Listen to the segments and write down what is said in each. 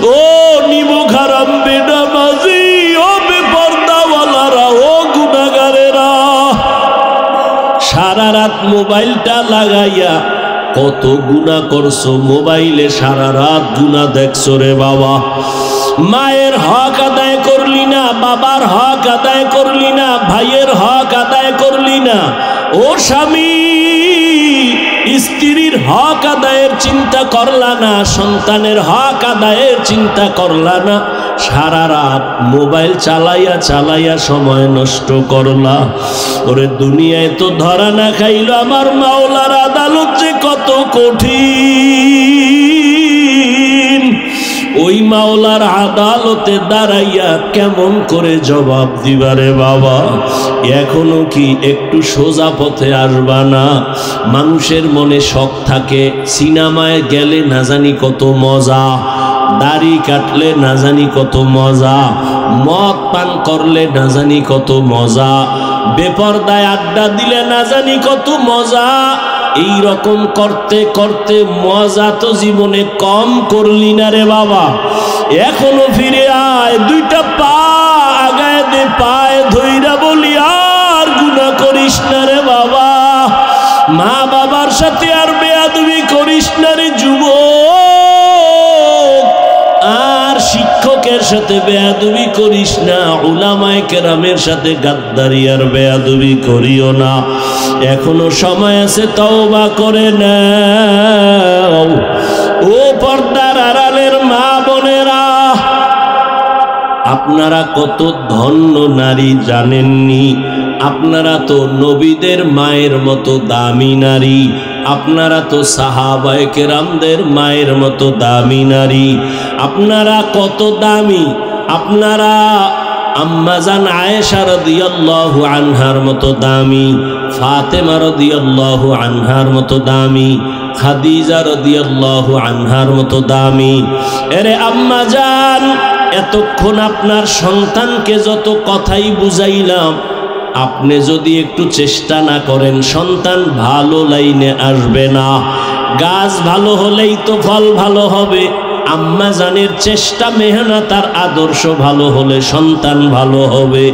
ও নিমুখ হারাম বেনামাজি, ও বেপরদাওয়ালারা, ও গুনাহগারেরা, সারা রাত মোবাইলটা লাগাইয়া কত গুনাহ করছো। মোবাইলে সারা রাত গুনাহ দেখছো রে বাবা। মায়ের হক আদায় করলি না, বাবার হক আদায় করলি না, ভাইয়ের হক আদায় করলি না। ও স্বামী, স্ত্রীর হক আদায়ের চিন্তা করলা না, সন্তানের হক আদায়ের চিন্তা করলা না। সারা রাত মোবাইল চালাইয়া চালাইয়া সময় নষ্ট করলা। ওরে দুনিয়ায় তো ধরা না খাইল, আমার মাওলার আদালত যে কত কঠিন। ওই মাওলার আদালতে দাঁড়াইয়া কেমন করে জবাব দিবারে বাবা? এখনো কি একটু সোজা পথে আসবা না? মানুষের মনে শখ থাকে, সিনেমায় গেলে না জানি কত মজা, দাড়ি কাটলে না জানি কত মজা, মদ পান করলে না জানি কত মজা, বেপরদায় আড্ডা দিলে না জানি কত মজা। এই রকম করতে করতে মজা তো জীবনে কম করলি না রে বাবা। এখনো ফিরে আয়, দুইটা পা আগায় দে, পায়ে ধইরা বলি আর গুনাহ করিস না রে বাবা। মা বাবার সাথে আর বেয়াদবি করিস না রে যুবক, আর শিক্ষকের সাথে বেয়াদবি করিস না, উলামায়ে কেরামের সাথে গাদ্দারি আর বেয়াদবি করিও না। এখনো সময় আছে, তওবা করে নাও। ও পর্দার আড়ালের মা বোনেরা, আপনারা কত ধন্য নারী জানেননি? আপনারা তো নবীদের মায়ের মতো দামি নারী, আপনারা তো সাহাবায়ে কেরামদের মায়ের মতো দামি নারী। আপনারা কত দামি! আপনারা আম্মাজান আয়েশা রাদিয়াল্লাহু আনহার মতো দামি, ফাতেমা রাদিয়াল্লাহু আনহার মতো দামি, খাদিজা রাদিয়াল্লাহু আনহার মতো দামি। এরে আম্মাজান, এতক্ষণ আপনার সন্তানকে যত কথাই বুঝাইলাম, আপনি যদি একটু চেষ্টা না করেন, সন্তান ভালো লাইনে আসবে না। গাছ ভালো হলেই তো ফল ভালো হবে। আম্মা জানের চেষ্টা, মেহনত আর আদর্শ ভালো হলে সন্তান ভালো হবে।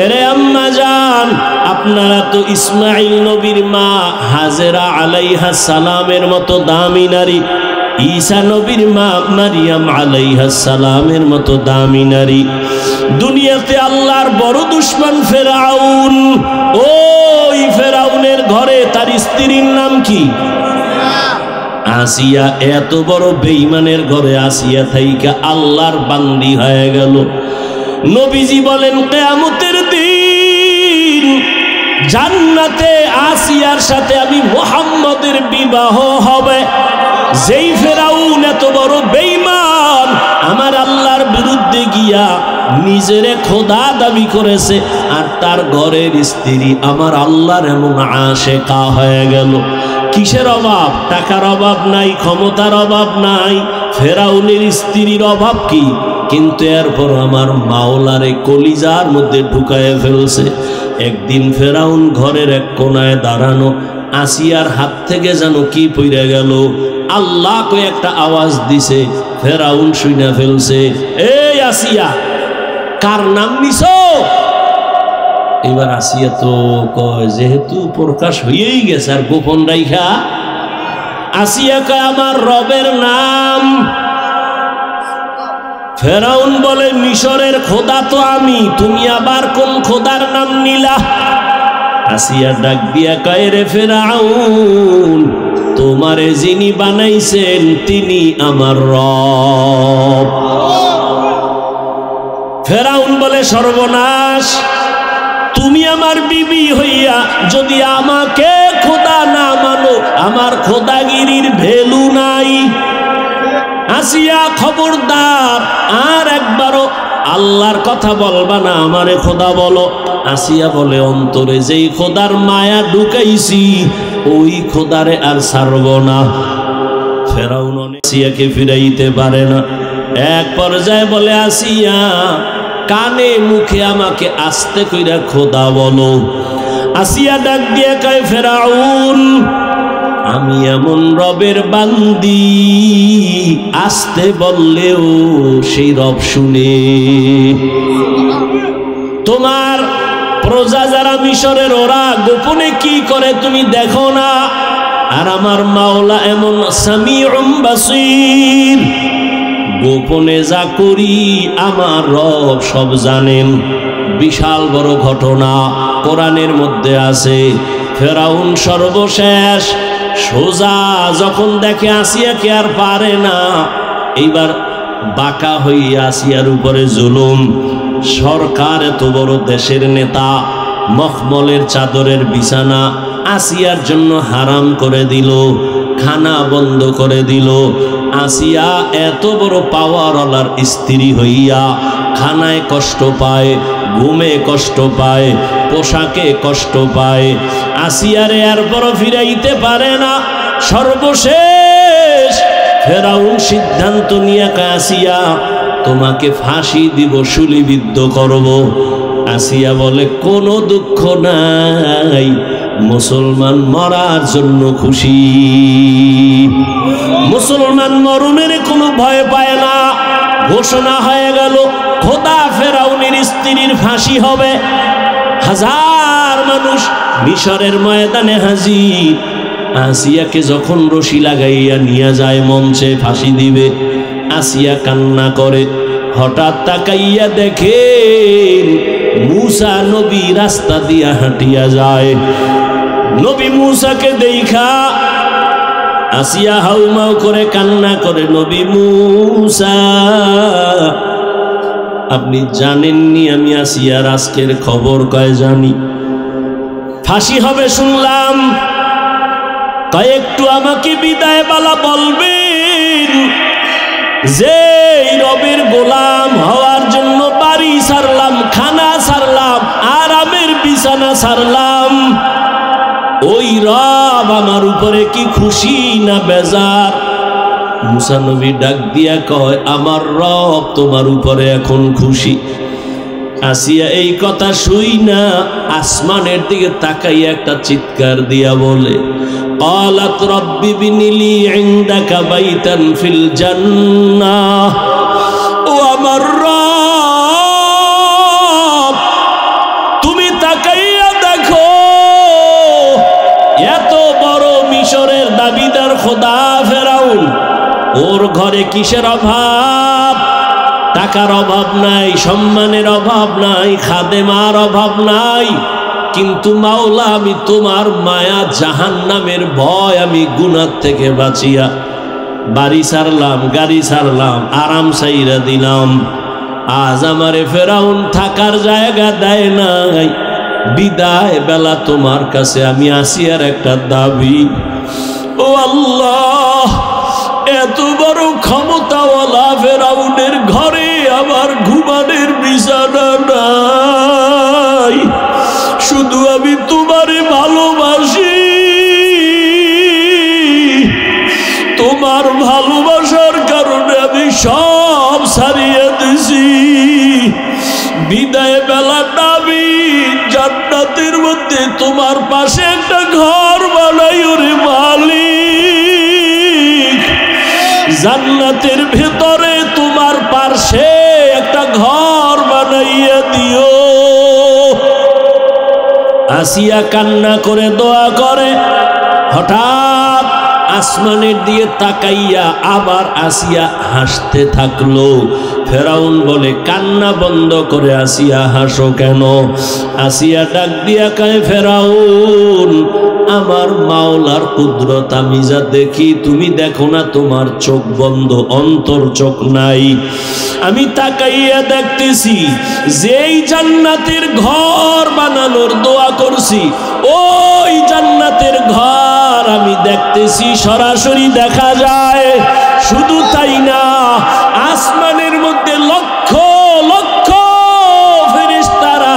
এরে আম্মা জান, আপনারা তো ইসমাইল নবীর মা হাজেরা আলাইহাস সালামের মতো দামি নারী, ঈসা নবীর মা মারিয়াম আলাইহাস সালামের মতো দামি নারী। দুনিয়াতে আল্লাহর বড় দুশমন ফেরাউন, ওই ফেরাউনের ঘরে তার স্ত্রীর নাম কি? আসিয়া। এত বড় বেঈমানের ঘরে আসিয়া থাইকা আল্লাহর বান্দি হয়ে গেল। নবীজি বলেন, কিয়ামতের দিন জান্নাতে আসিয়ার সাথে আমি মুহাম্মদের বিবাহ হবে। যেই ফেরাউন এত বড় বেঈমান, আমার আল্লাহর বিরুদ্ধে গিয়া নিজেরে খোদা দাবি করেছে, আর তার ঘরের স্ত্রী আমার আল্লাহর এমন আশেকা হয়ে গেল। কিসের অভাব? টাকার অভাব নাই, ক্ষমতার অভাব নাই, ফেরাউনের স্ত্রীর অভাব কি? কিন্তু এরপর আমার মাওলারে কলিজার মধ্যে ঢুকায় ফেলছে। একদিন ফেরাউন ঘরের এক কোনায় দাঁড়ানো, আসিয়ার হাত থেকে যেন কি পইরা গেল। আল্লাহ কই একটা আওয়াজ দিছে, ফেরাউন শুইনা ফেলছে, এই আসিয়া, কার নাম নিছো? এবার আসিয়া তো কয়, যেহেতু প্রকাশ হয়েই গেছে আর গোপন রাইখা, আসিয়া কয় আমার রবের নাম। ফেরাউন বলে, মিশরের খোদা তো আমি, তুমি আবার কোন খোদার নাম নিলা? আসিয়া ডাক দিয়া কয়, রে ফেরাউন, তোমারে যিনি বানাইছেন তিনি আমার রব। ফেরাউন বলে, সর্বনাশ, তুমি আমার বিবি হইয়া যদি আমাকে খোদা না মানো, আমার খোদাগিরির ভ্যালু নাই। আসিয়া খবরদার, আর একবারও আল্লাহর কথা বলবা না, আমারে খোদা বলো। আসিয়া বলে, অন্তরে যেই খোদার মায়া ঢুকাইছি ওই খোদারে আর ছাড়ব না। ফেরাউন আসিয়াকে ফিরাইতে পারে না। এক পর্যায়ে বলে, আসিয়া, কানে মুখে আমাকে আস্তে কইরা খোদা বলো। আসিয়া ডাক দিয়া কয়, ফেরাউন, আমি এমন রবের বান্দি, আসতে বললেও সেই রব শুনে। তোমার প্রজা যারা মিশরের, ওরা গোপনে কি করে তুমি দেখো না, আর আমার মাওলা এমন সামিউম বাসীর, গোপনে যা করি আমার রব সব জানেন। বিশাল বড় ঘটনা কোরআনের মধ্যে আছে। ফেরাউন সর্বশেষ সোজা যখন দেখে আসিয়াকে আর পারে না, এইবার বাঁকা হইয়া আসিয়ার উপরে জুলুম। সরকার এত বড় দেশের নেতা, মখমলের চাদরের বিছানা আসিয়ার জন্য হারাম করে দিল, খানা বন্ধ করে দিল। আসিয়া এত বড় পাওয়ারওয়ালার স্ত্রী হইয়া খানায় কষ্ট পায়, ঘুমে কষ্ট পায়, পোশাকে কষ্ট পায়। আসিয়ারে এরপরও ফিরাইতে পারে না। সর্বশেষ ফেরাউন সিদ্ধান্ত নিয়ে আসিয়া তোমাকে ফাঁসি দিব, শুলিবিদ্ধ করব। আসিয়া বলে কোনো দুঃখ নাই, মুসলমান মরার জন্য খুশি। মুসলমান মরণের কোনো ভয় পায় না। ঘোষণা হয়ে গেল খোদা ফেরাউনের স্ত্রীর ফাঁসি হবে। হাজার মানুষ মিশরের ময়দানে হাজির। আসিয়াকে যখন রশি লাগাইয়া নিয়ে যায় মঞ্চে ফাঁসি দিবে, আসিয়া কান্না করে। হঠাৎ তাকাইয়া দেখে মূসা নবী রাস্তা দিয়া হাঁটিয়া যায়। নবী মূসাকে দেখা আসিয়া হাউমাউ করে কান্না করে, নবী মূসা আপনি জানেননি আমি আসিয়ার আজকের খবর? কয় জানি, ফাঁসি হবে শুনলাম, কয়েকটু আমাকে বিদায় বালা বলবেন। যে রবের গোলাম হওয়ার জন্য বাড়ি ছাড়লাম, খানা ছাড়লাম, আরামের বিছানা ছাড়লাম, ওই রব আমার উপরে কি খুশি না বেজার? মুসা নবী ডাক দিয়া কয়, আমার রব তোমার উপরে এখন খুশি। আসিয়া এই কথা শুই না আসমানের দিকে তাকাইয়া একটা চিৎকার দিয়া বলে, ক্বালাত রব্বি বিনিলি ইনদাকা বাইতান ফিল জান্নাহ। ও আমার রব, তুমি তাকাইয়া দেখো, এত বড় মিশরের দাবিদার খোদা ফেরাউন, ওর ঘরে কিসের অভাব? টাকার অভাব নাই, সম্মানের অভাব নাই, খাদেমার অভাব নাই। কিন্তু মাওলা আমি তোমার মায়া, জাহান্নামের ভয়, আমি গুনাহ থেকে বাঁচিয়া বাড়ি ছাড়লাম, গাড়ি ছাড়লাম, আরাম সাইরা দিলাম। আজ আমারে ফেরাউন থাকার জায়গা দেয় নাই। বিদায় বেলা তোমার কাছে আমি আসিয়ার একটা দাবি। ও আল্লাহ, এত বড় ক্ষমতাওয়ালা ফেরাউনের ঘরে আমার ঘুমানের বিছানা নাই। শুধু আমি তোমারে ভালোবাসি, তোমার ভালোবাসার কারণে আমি সব ছাড়িয়ে দিছি। বিদায় বেলা দাবি, জান্নাতের মধ্যে তোমার পাশে একটা ঘর বানাই ওরে মালিক। জান্নাতের ভেতরে তোমার পাশে একটা ঘর বানাইয়া দিও। আসিয়া কান্না করে দোয়া করে। হঠাৎ আসমানের দিকে তাকাইয়া আবার আসিয়া হাসতে থাকলো। ফেরাউন বলে, কান্না বন্ধ করে আসিয়া হাসো কেন? আসিয়া ডাক দিয়া কয়, ফেরাউন আমার মাওলার কুদরত আমি যা দেখি তুমি দেখো না, তোমার চোখ বন্ধ, অন্তর চোখ নাই। আমি তাকাইয়া দেখতেছি যেই জান্নাতের ঘর বানানোর দোয়া করছি, ওই জান্নাতের ঘর আমি দেখতেছি, সরাসরি দেখা যায়। শুধু তাই না, আসমানের মধ্যে লক্ষ লক্ষ ফেরেশতারা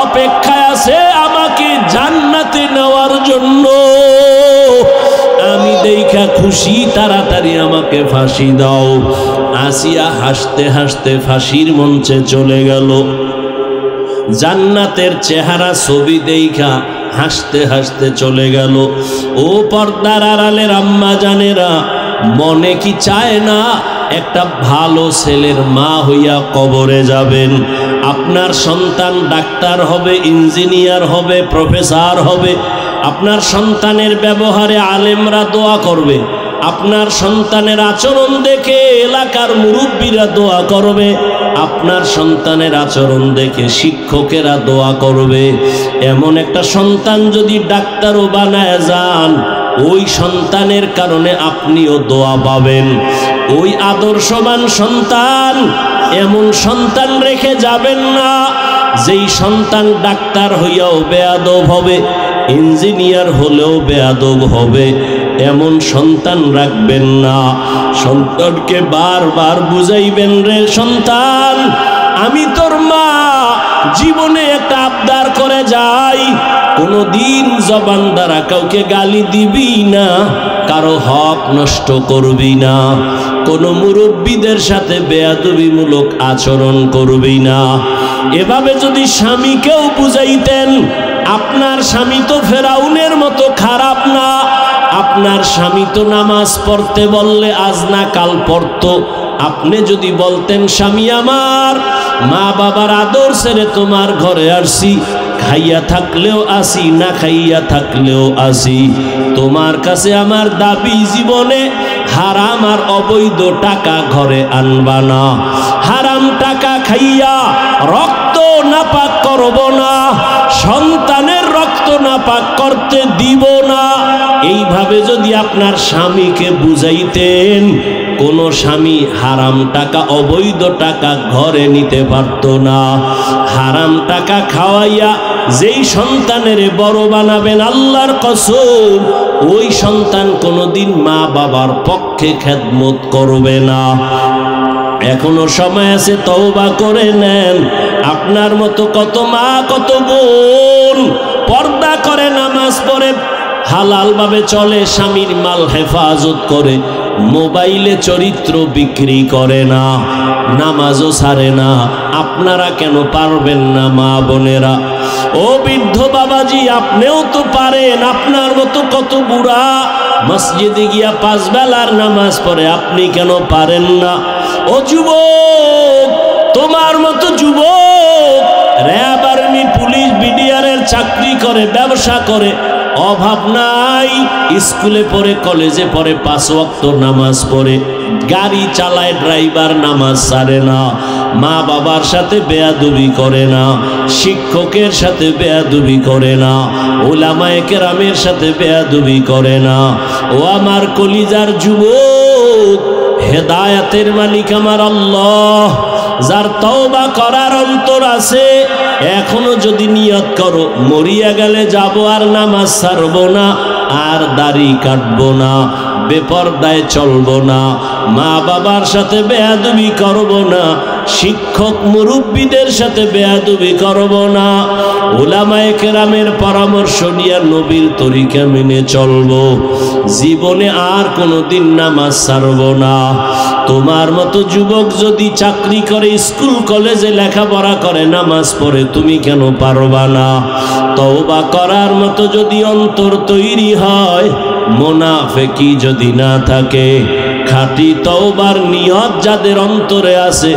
অপেক্ষায় আছে আমাকে জান্নাতে নেওয়ার জন্য। আমি দেখা খুশি, তাড়াতাড়ি আমাকে ফাঁসি দাও। আসিয়া হাসতে হাসতে ফাঁসির মঞ্চে চলে গেল। জান্নাতের চেহারা ছবি দেখা হাসতে হাসতে চলে গেল। ও পর্দার আড়ালের আম্মা জানেরা, মনে কি চায় না একটা ভালো ছেলের মা হইয়া কবরে যাবেন? আপনার সন্তান ডাক্তার হবে, ইঞ্জিনিয়ার হবে, প্রফেসর হবে। আপনার সন্তানের ব্যবহারে আলেমরা দোয়া করবে, আপনার সন্তানের আচরণ দেখে এলাকার মুরব্বীরা দোয়া করবে, আপনার সন্তানের আচরণ দেখে শিক্ষকেরা দোয়া করবে। এমন একটা সন্তান যদি ডাক্তারও বানায় যান, ওই সন্তানের কারণে আপনিও দোয়া পাবেন। ওই আদর্শবান সন্তান, এমন সন্তান রেখে যাবেন না যেই সন্তান ডাক্তার হইয়াও বেয়াদব হবে, ইঞ্জিনিয়ার হলেও বেয়াদব হবে। এমন সন্তান রাখবেন না। সন্তানকে বারবার বুঝাইবেন, রে সন্তান, আমি তোর মা, জীবনে একটা আবদার করে যাই, কোনোদিন জবান দ্বারা কাউকে গালি দিবি না, কারো হক নষ্ট করবি না, কোনো মুরব্বীদের সাথে বেয়াদবিমূলক আচরণ করবি না। এভাবে যদি স্বামীকেও বুঝাইতেন, আপনার স্বামী তো ফেরাউনের মতো খারাপ না, আপনার স্বামী তো নামাজ পড়তে বললে আজ না কাল পড়তো। আপনি যদি বলতেন, স্বামী আমার, মা বাবার আদর ছেড়ে তোমার ঘরে আসছি, খাইয়া থাকলেও আসি, না খাইয়া থাকলেও আসি, তোমার কাছে আমার দাবি, জীবনে হারাম আর অবৈধ টাকা ঘরে আনবা না, হারাম টাকা খাইয়া রক্ত নাপাক করব না, সন্তানের রক্ত নাপাক করতে দিব না। এইভাবে যদি আপনার স্বামীকে বুঝাইতেন, কোন স্বামী হারাম টাকা, অবৈধ টাকা ঘরে নিতে পারত না। হারাম টাকা খাওয়াইয়া যেই সন্তানের বড় বানাবেন, আল্লাহর কসম, ওই সন্তান কোনোদিন মা বাবার পক্ষে খেদমত করবে না। এখনো সময় আছে, তওবা করে নেন। আপনার মতো কত মা, কত বোন পর্দা করে, নামাজ পড়ে, হালাল ভাবে চলে, স্বামীর মাল হেফাজত করে, মোবাইলে চরিত্র বিক্রি করে না, নামাজও ছাড়ে না। আপনারা কেন পারবেন না মা বোনেরা? ও বৃদ্ধ বাবাজি, আপনিও তো পারেন। আপনার মতো কত বুড়া মসজিদে গিয়া 5 বেলার নামাজ পড়ে, আপনি কেন পারেন না? ও যুবক, তোমার মতো যুবক র্যাব, আর্মি, পুলিশ, বিডিআরের চাকরি করে, ব্যবসা করে, অভাব নাই, স্কুলে পড়ে, কলেজে পড়ে, 5 ওয়াক্ত নামাজ পড়ে, গাড়ি চালায়, ড্রাইভার, নামাজ ছাড়ে না, মা বাবার সাথে বেয়াদবি করে না, শিক্ষকের সাথে বেয়াদবি করে না, ওলামায়ে কেরামের সাথে বেয়াদবি করে না। ও আমার কলিজার যুবক, হেদায়েতের মালিক আমার আল্লাহ, যার তওবা করার অন্তর আছে, এখনো যদি নিয়ত করো, মরিয়া গেলে যাব আর নামাজ ছাড়ব না, আর দাড়ি কাটবো না, বেপরদায় চলবো না, মা বাবার সাথে বেয়াদবি করব না, শিক্ষক মুরব্বীদের সাথে বেয়াদবি করব না, উলামায়ে কেরামের পরামর্শ নিয়ে নবীর তরিকা মেনে চলবো, জীবনে আর কোনোদিন নামাজ ছাড়ব না। তোমার মতো যুবক যদি চাকরি করে, স্কুল কলেজে লেখাপড়া করে, নামাজ পড়ে, তুমি কেন পারবা না? তওবা করার মতো যদি অন্তর তৈরি হয়, মুনাফিকি যদি না থাকে, খাঁটি তওবার নিয়ত যাদের অন্তরে আছে,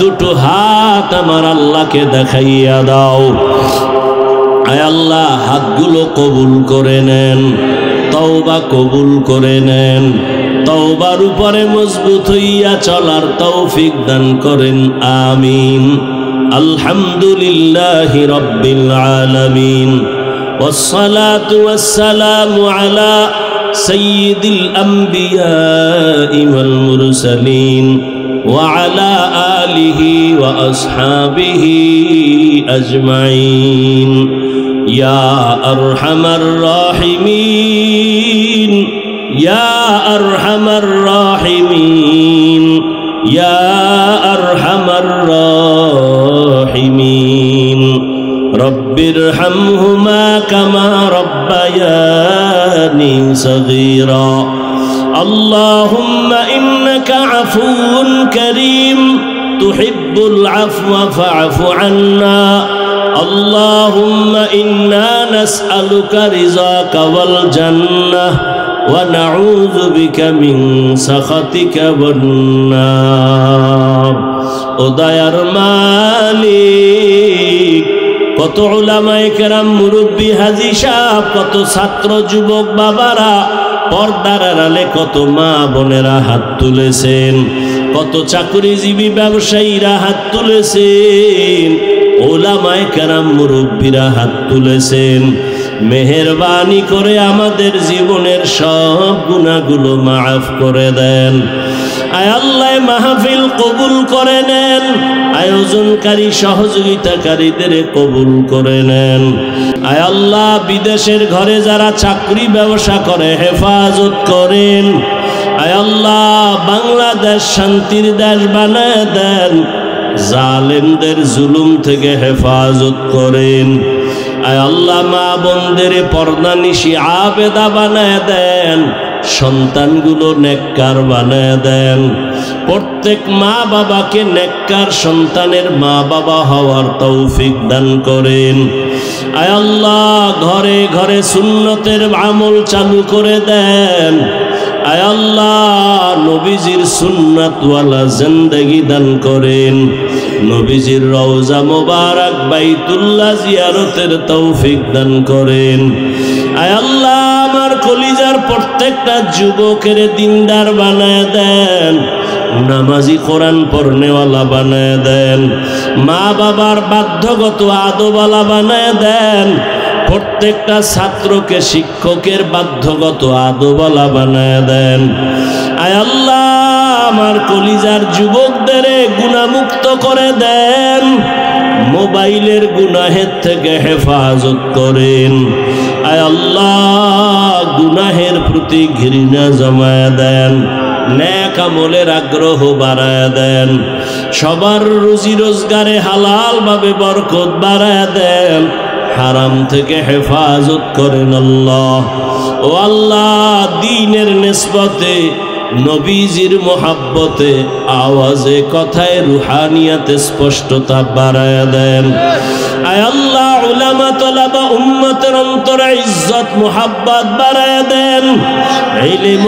দুটো হাত আমার আল্লাহকে দেখাইয়া দাও। আয় আল্লাহ, হাতগুলো কবুল করে নেন, তওবা কবুল করে নেন, তওবার উপরে মজবুত হইয়া চলার তৌফিক দান করেন, আমিন। আলহামদুলিল্লাহি রাব্বিল আলামিন, والصلاة والسلام على سيد الأنبياء والمرسلين وعلى آله وأصحابه أجمعين يا أرحم الراحمين يا أرحم الراحمين يا أرحم الراحمين رب ارحمهما كما ربياني صغيرا اللهم إنك عفو كريم تحب العفو فاعف عنا আল্লাহুম্মা ইন্না নাসআলুকা রিযাকা ওয়াল জান্নাহ ওয়া নাউযু বিকা মিন সাখাতিকা ওয়ান নার। ও দয়ার মালিক, কত উলামায়ে কেরাম, মুরব্বী, হাজী সাহেব, কত ছাত্র যুবক বাবারা, পর্দার আড়ালে কত মা বোনেরা হাত তুলেছেন, কত চাকরিজীবী ব্যবসায়ীরা হাত তুলেছেন, উলামায়ে কেরাম মুরব্বীরা হাত তুলেছেন। মেহেরবানি করে আমাদের জীবনের সব গুনাহগুলো মাফ করে দেন। আয় আল্লাহ, মাহফিল কবুল করে নেন, আয়োজনকারী সহযোগিতাকারীদের কবুল করে নেন। আয় আল্লাহ, বিদেশের ঘরে যারা চাকরি ব্যবসা করে হেফাজত করেন। আয় আল্লাহ, বাংলাদেশ শান্তির দেশ বানায় দেন, জালেমদের জুলুম থেকে হেফাজত করেন। আয় আল্লাহ, মা বোনদের পর্দানিশি আবেদা বানায় দেন, সন্তানগুলো নেককার বানায় দেন। প্রত্যেক মা বাবাকে নেককার সন্তানের মা বাবা হওয়ার তৌফিক দান করেন। আয় আল্লাহ, ঘরে ঘরে সুন্নতের আমল চালু করে দেন। আয় আল্লাহ, নবীজির সুন্নাতওয়ালা জিন্দেগি দান করেন। নবীজির রওজা মোবারক বাইতুল্লাহ জিয়ারতের তৌফিক দান করেন। আয় আল্লাহ, আমার কলিজার প্রত্যেকটা যুবকের দিনদার বানায় দেন, নামাজি কোরআন পড়নেওয়ালা বানায় দেন, মা বাবার বাধ্যগত আদবওয়ালা বানায় দেন। প্রত্যেকটা ছাত্রকে শিক্ষকের বাধ্যগত আদবওয়ালা বানায় দেন। আয় আল্লাহ, আমার কলিজার যুবকদের গুনাহমুক্ত করে দেন, মোবাইলের গুনাহের থেকে হেফাজত করেন। আয় আল্লাহ, গুনাহের প্রতি ঘৃণা জমায় দেন, নেক আমলের আগ্রহ বাড়ায় দেন, সবার রুজি রোজগারে হালাল ভাবে বরকত বাড়ায় দেন, হারাম থেকে হেফাজত করেন। আল্লাহ, ও আল্লাহ, দ্বীনের নিসবতে, নবীজির মোহাব্বতে, আওয়াজে কথায় রুহানিয়াতে স্পষ্টতা বাড়ায় দেন। আয় আল্লাহ, উলামা তলাবা উম্মতের অন্তরে ইজ্জত মোহাব্বত বাড়ায় দেন, ইলম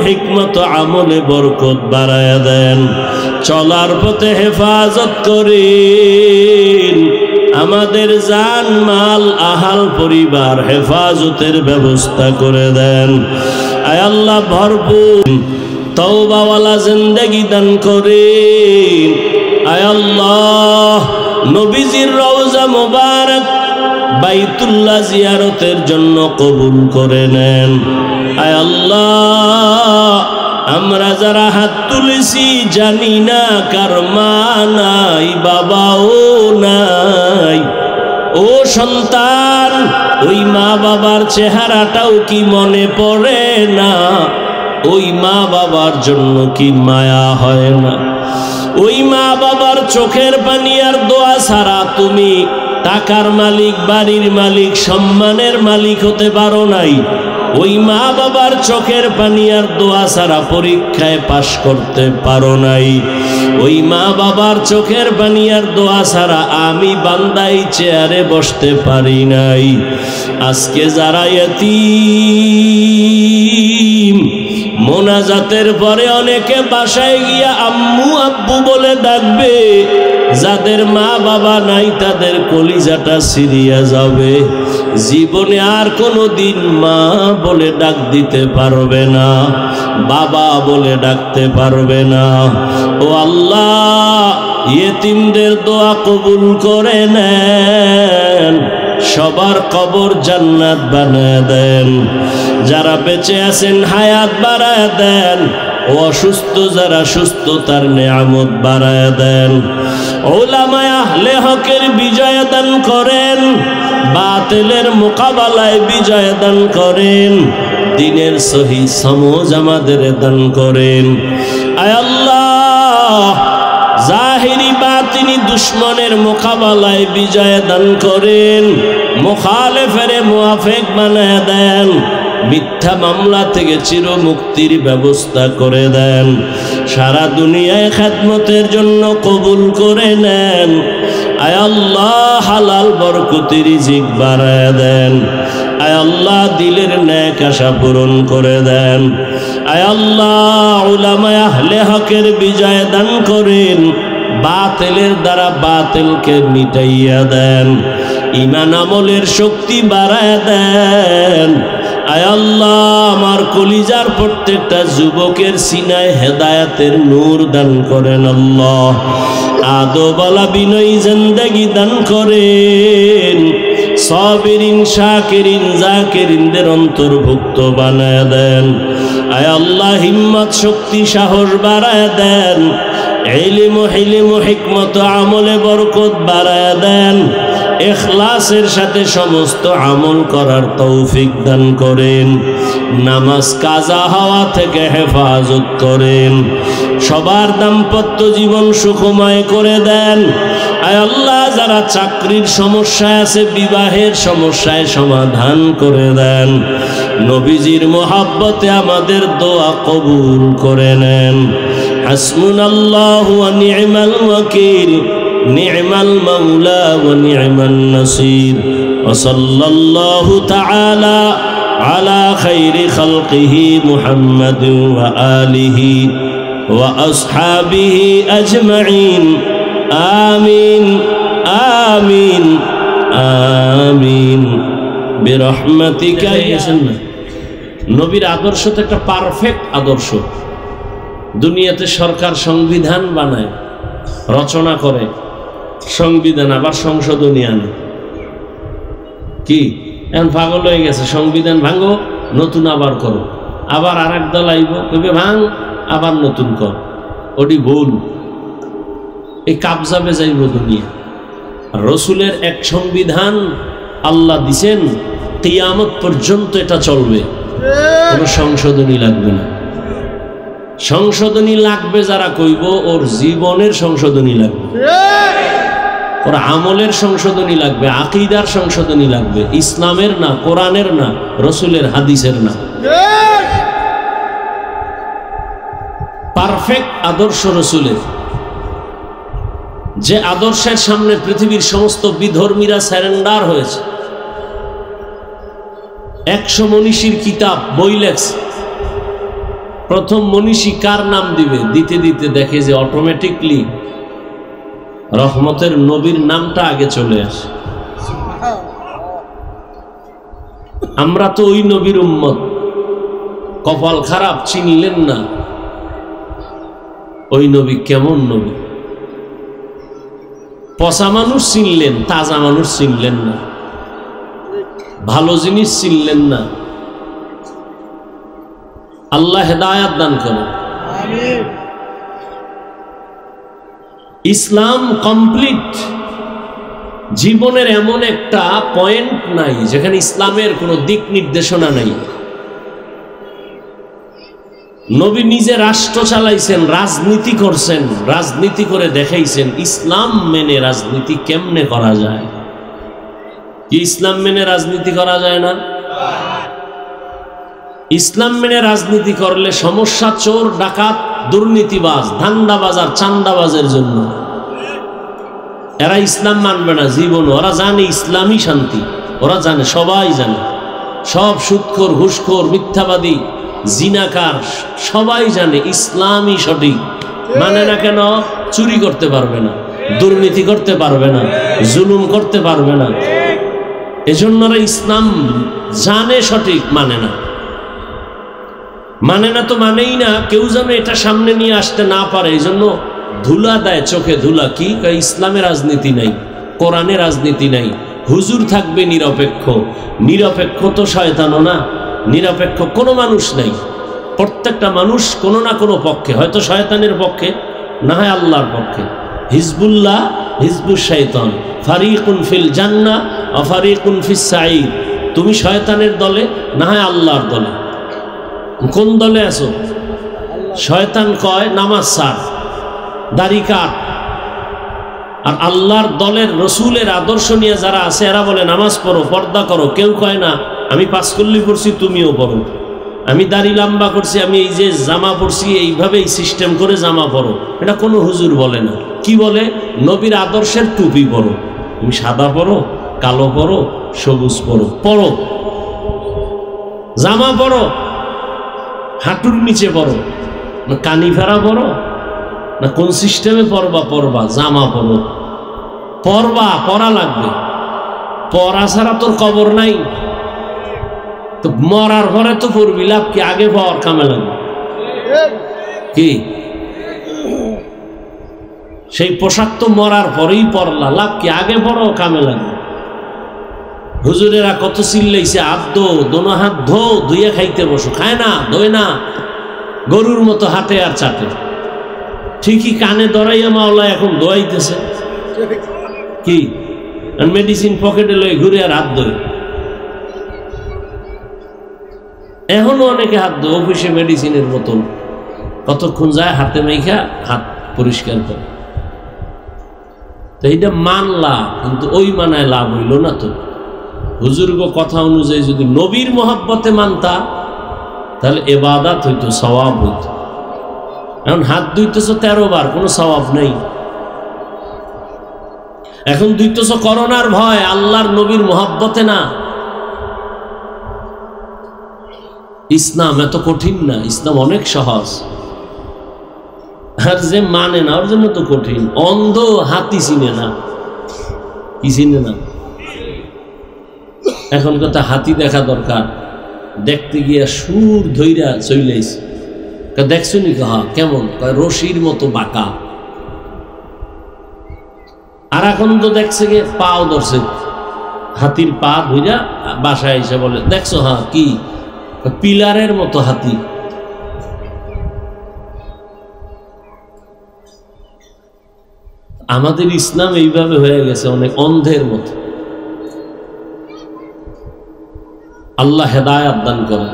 হিকমত আমলে বরকত বাড়ায় দেন, চলার পথে হেফাজত করেন। আমাদের জান মাল আহাল পরিবার হেফাজতের ব্যবস্থা করে দেন। আয় আল্লাহ, ভরপুর তওবাওয়ালা জিন্দেগি দান করেন। আয় আল্লাহ, নবীজির রওজা মোবারক বাইতুল্লাহ জিয়ারতের জন্য কবুল করে নেন। আয় আল্লাহ, আমরা যারা হাত তুলেছি জানি না কার মা নাই, বাবাও নাই। ও সন্তান, ওই মা বাবার চেহারাটাও কি মনে পড়ে না? ওই মা বাবার জন্য কি মায়া হয় না? ওই মা বাবার চোখের পানি আর দোয়া ছাড়া তুমি টাকার মালিক, বাড়ির মালিক, সম্মানের মালিক হতে পারো নাই। ওই মা বাবার চোখের পানি আর দোয়া ছাড়া পরীক্ষায় পাশ করতে পারো নাই। ওই মা বাবার চোখের পানি আর দোয়া ছাড়া আমি বান্দাই চেয়ারে বসতে পারি নাই। আজকে যারা ইয়াতীম, মোনাজাতের পরে অনেকে বাসায় গিয়া আম্মু আব্বু বলে ডাকবে, যাদের মা বাবা নাই তাদের কলিজাটা ছিঁড়িয়া যাবে। জীবনে আর কোনো দিন মা বলে ডাক দিতে পারবে না, বাবা বলে ডাকতে পারবে না। ও আল্লাহ, ইয়েতিমদের দোয়া কবুল করে নেন, সবার কবর জান্নাত বানায় দেন। যারা বেঁচে আছেন হায়াত বাড়ায় দেন, ও অসুস্থ যারা সুস্থতার নেয়ামত বাড়ায় দেন। উলামায়ে আহলে হকের বিজয় দান করেন, বাতিলের মোকাবেলায় বিজয় দান করেন, দ্বীনের সহি সমঝ আমাদের দান করেন। আয় আল্লাহ, জাহিরি বাতিনি দুশ্মনের মোকাবেলায় বিজয় দান করেন, মুখালেফের মুআফিক বানায় দেন, মিথ্যা মামলা থেকে চির মুক্তির ব্যবস্থা করে দেন। সারা দুনিয়ায় খেদমতের জন্য কবুল করে নেন। আয় আল্লাহ হালাল বরকতি রিজিক বাড়ায় দেন। আয় আল্লাহ দিলের নেক আশা পূরণ করে দেন। আয় আল্লাহ উলামায়ে আহলে হকের বিজয় দান করেন, বাতিলের দ্বারা বাতিলকে মিটাইয়া দেন, ঈমান আমলের শক্তি বাড়ায় দেন। আয় আল্লাহ আমার কলিজার প্রত্যেকটা যুবকের সিনায় হেদায়েতের নূর দান করেন। আল্লাহ আদবওয়ালা বিনয়ী জিন্দেগি দান করেন। সাবিরিন শাকিরিন জাকিরিনদের অন্তর্ভুক্ত বানায় দেন। আয় আল্লাহ হিম্মত শক্তি সাহস বাড়ায় দেন। ইলম হিলম হিকমত আমলে বরকত বাড়ায় দেন। ইখলাসের সাথে সমস্ত আমল করার তৌফিক দান করেন। নামাজ কাজা হওয়া থেকে হেফাজত করেন। সবার দাম্পত্য জীবন সুখময় করে দেন। আয় আল্লাহ যারা চাকরির সমস্যায় আছে, বিবাহের সমস্যায় সমাধান করে দেন। নবীজির মোহাব্বতে আমাদের দোয়া কবুল করে নেন। হাসবুনাল্লাহু ওয়া নি'মাল ওয়াকিল, নি'মাল মাওলা ওয়া নি'মান নাসির। ওয়া সাল্লাল্লাহু তাআলা আলা খাইরি খালকিহি মুহাম্মাদিন ওয়া আলিহি ওয়া আসহাবিহি আজমাইন। আমিন আমিন আমিন বিরহমাতিকা ইয়া আল্লাহ। নবীর আদর্শ তো একটা পারফেক্ট আদর্শ। দুনিয়াতে সরকার সংবিধান বানায়, রচনা করে, সংবিধান আবার সংশোধনী আনে। কি এখন পাগল হয়ে গেছে, সংবিধান ভাঙো নতুন আবার করো, আবার আর এক দল আইব কইবে ভাঙ আবার নতুন কর। ওটি ভুল, এই কাবজাবে যাইব দুনিয়া। রসুলের এক সংবিধান আল্লাহ দিছেন, কিয়ামত পর্যন্ত এটা চলবে, কোনো সংশোধনী লাগবে না। সংশোধনী লাগবে যারা কইব ওর জীবনের সংশোধনী লাগবে, ওর আমলের সংশোধনী লাগবে, আকীদার সংশোধনী লাগবে, ইসলামের না, কোরআনের না, রসুলের হাদিসের না। পারফেক্ট আদর্শ রসুলের, যে আদর্শের সামনে পৃথিবীর সমস্ত বিধর্মীরা স্যারেন্ডার হয়েছে। 100 মনীষীর কিতাব বই লেখছে, প্রথম মনীষী কার নাম দিবে, দিতে দিতে দেখে যে অটোমেটিকলি রহমতের নবীর নামটা আগে চলে আসে। আমরা তো ওই নবীর উম্মত, কপাল খারাপ চিনলেন না ওই নবী কেমন নবী। পচা মানুষ চিনলেন, তাজা মানুষ চিনলেন না, ভালো জিনিস চিনলেন না। আল্লাহ হেদায়াত দান করেন। ইসলাম কমপ্লিট। জীবনের এমন একটা পয়েন্ট নাই যেখানে ইসলামের কোনো দিক নির্দেশনা নাই। নবী নিজে রাষ্ট্র চালাইছেন, রাজনীতি করছেন, রাজনীতি করে দেখাইছেন ইসলাম মেনে রাজনীতি কেমনে করা যায়। কি ইসলাম মেনে রাজনীতি করা যায় না? ইসলাম মেনে রাজনীতি করলে সমস্যা চোর ডাকাত দুর্নীতিবাজ ধান্দাবাজ আর চান্দাবাজের জন্য। এরা ইসলাম মানবে না জীবন। ওরা জানে ইসলামই শান্তি, ওরা জানে, সবাই জানে। সব সুদখোর ঘুষখোর মিথ্যাবাদী জিনাকার সবাই জানে ইসলামই সঠিক। মানে না কেন? চুরি করতে পারবে না, দুর্নীতি করতে পারবে না, জুলুম করতে পারবে না। এজন্য ইসলাম জানে সঠিক, মানে না। মানে না তো মানেই না। কেউ যেন এটা সামনে নিয়ে আসতে না পারে, এই জন্য ধুলা দেয় চোখে ধুলা। কি ইসলামে রাজনীতি নাই, কোরআনে রাজনীতি নাই, হুজুর থাকবে নিরপেক্ষ। নিরপেক্ষ তো শয়তানও না, নিরপেক্ষ কোনো মানুষ নাই। প্রত্যেকটা মানুষ কোনো না কোনো পক্ষে, হয়তো শয়তানের পক্ষে, না হয় আল্লাহর পক্ষে। হিজবুল্লাহ হিজবুশ শাইতান, ফারিকুন ফিল জান্নাহ ওয়া ফারিকুন ফিস সাঈর। তুমি শয়তানের দলে, না হয় আল্লাহর দলে। কোন দলে আছো? শয়তান কয় নামাজ ছাড়, দাড়ি কাট। আর আল্লাহর দলের রসুলের আদর্শ নিয়ে যারা আছে এরা বলে নামাজ পড়ো, পর্দা করো। কেউ কয় না আমি পাঁচকল্লি পড়ছি তুমিও পড়ো, আমি দাড়ি লম্বা করছি, আমি এই যে জামা পরছি এইভাবেই সিস্টেম করে জামা পরো, এটা কোনো হুজুর বলে না। কি বলে? নবীর আদর্শের টুপি পরো। তুমি সাদা পরো, কালো পরো, সবুজ পরো, পরো জামা পরো, হাঁটুর নিচে পরো, না কানি ফেরা পরো, না কোন সিস্টেমে পরবা, পরবা জামা পরো, পরবা, পরা লাগবে। পরা ছাড়া তোর কবর নাই, তো মরার পরে তো পড়বি, লাভ কি? আগে পর কামে লাগবে কি? সেই পোশাক তো মরার পরেই পরলা, লাভ কি? আগে পরও কামে লাগবে। হুজুরেরা কত চিল্লাইছে, হাত ধো, দোনো হাত ধো, ধুইয়া খাইতে বসো। খায় না, ধোয় না, গরুর মতো হাতে আর চাটে। ঠিকই কানে ধরাইয়া মাওলা এখন ধোয়াইতেছে কি? মেডিসিন পকেটে লয়ে ঘুরে আর হাত ধরে। এখনো অনেকে হাত ধোয়, অফিসে মেডিসিনের বোতল কতক্ষণ যায় হাতে মেখা হাত পরিষ্কার করে। তো এইটা মানলা, কিন্তু ওই মানায় লাভ হইল না। তো হুজুরগো কথা অনুযায়ী যদি নবীর মহব্বতে মানতা, তাহলে ইবাদত হইতো, সওয়াব হইতো। এখন হাত ধুইতেছ 13 বার, কোনো সওয়াব নেই। এখন ধুইতেছ করোনার ভয়, আল্লাহর নবীর মহব্বতে না। ইসলাম এত কঠিন না, ইসলাম অনেক সহজ। আর যে মানে না ওর জন্য তো কঠিন। অন্ধ হাতি চিনে না, কি চিনে না? এখন কথা হাতি দেখা দরকার, দেখতে গিয়া সুর ধইরা চইলাইছে। দেখছো নি? হ্যাঁ। কেমন? রশির মতো বাঁকা। আর এখন তো দেখছে গিয়ে পাও ধরছে, হাতির পা ধইরা বাসায় এসে বলে দেখছো? হ্যাঁ। কি? পিলারের মতো হাতি। আমাদের ইসলাম এইভাবে হয়ে গেছে, অনেক অন্ধের মতো। আল্লাহ হেদায়েত দান করেন।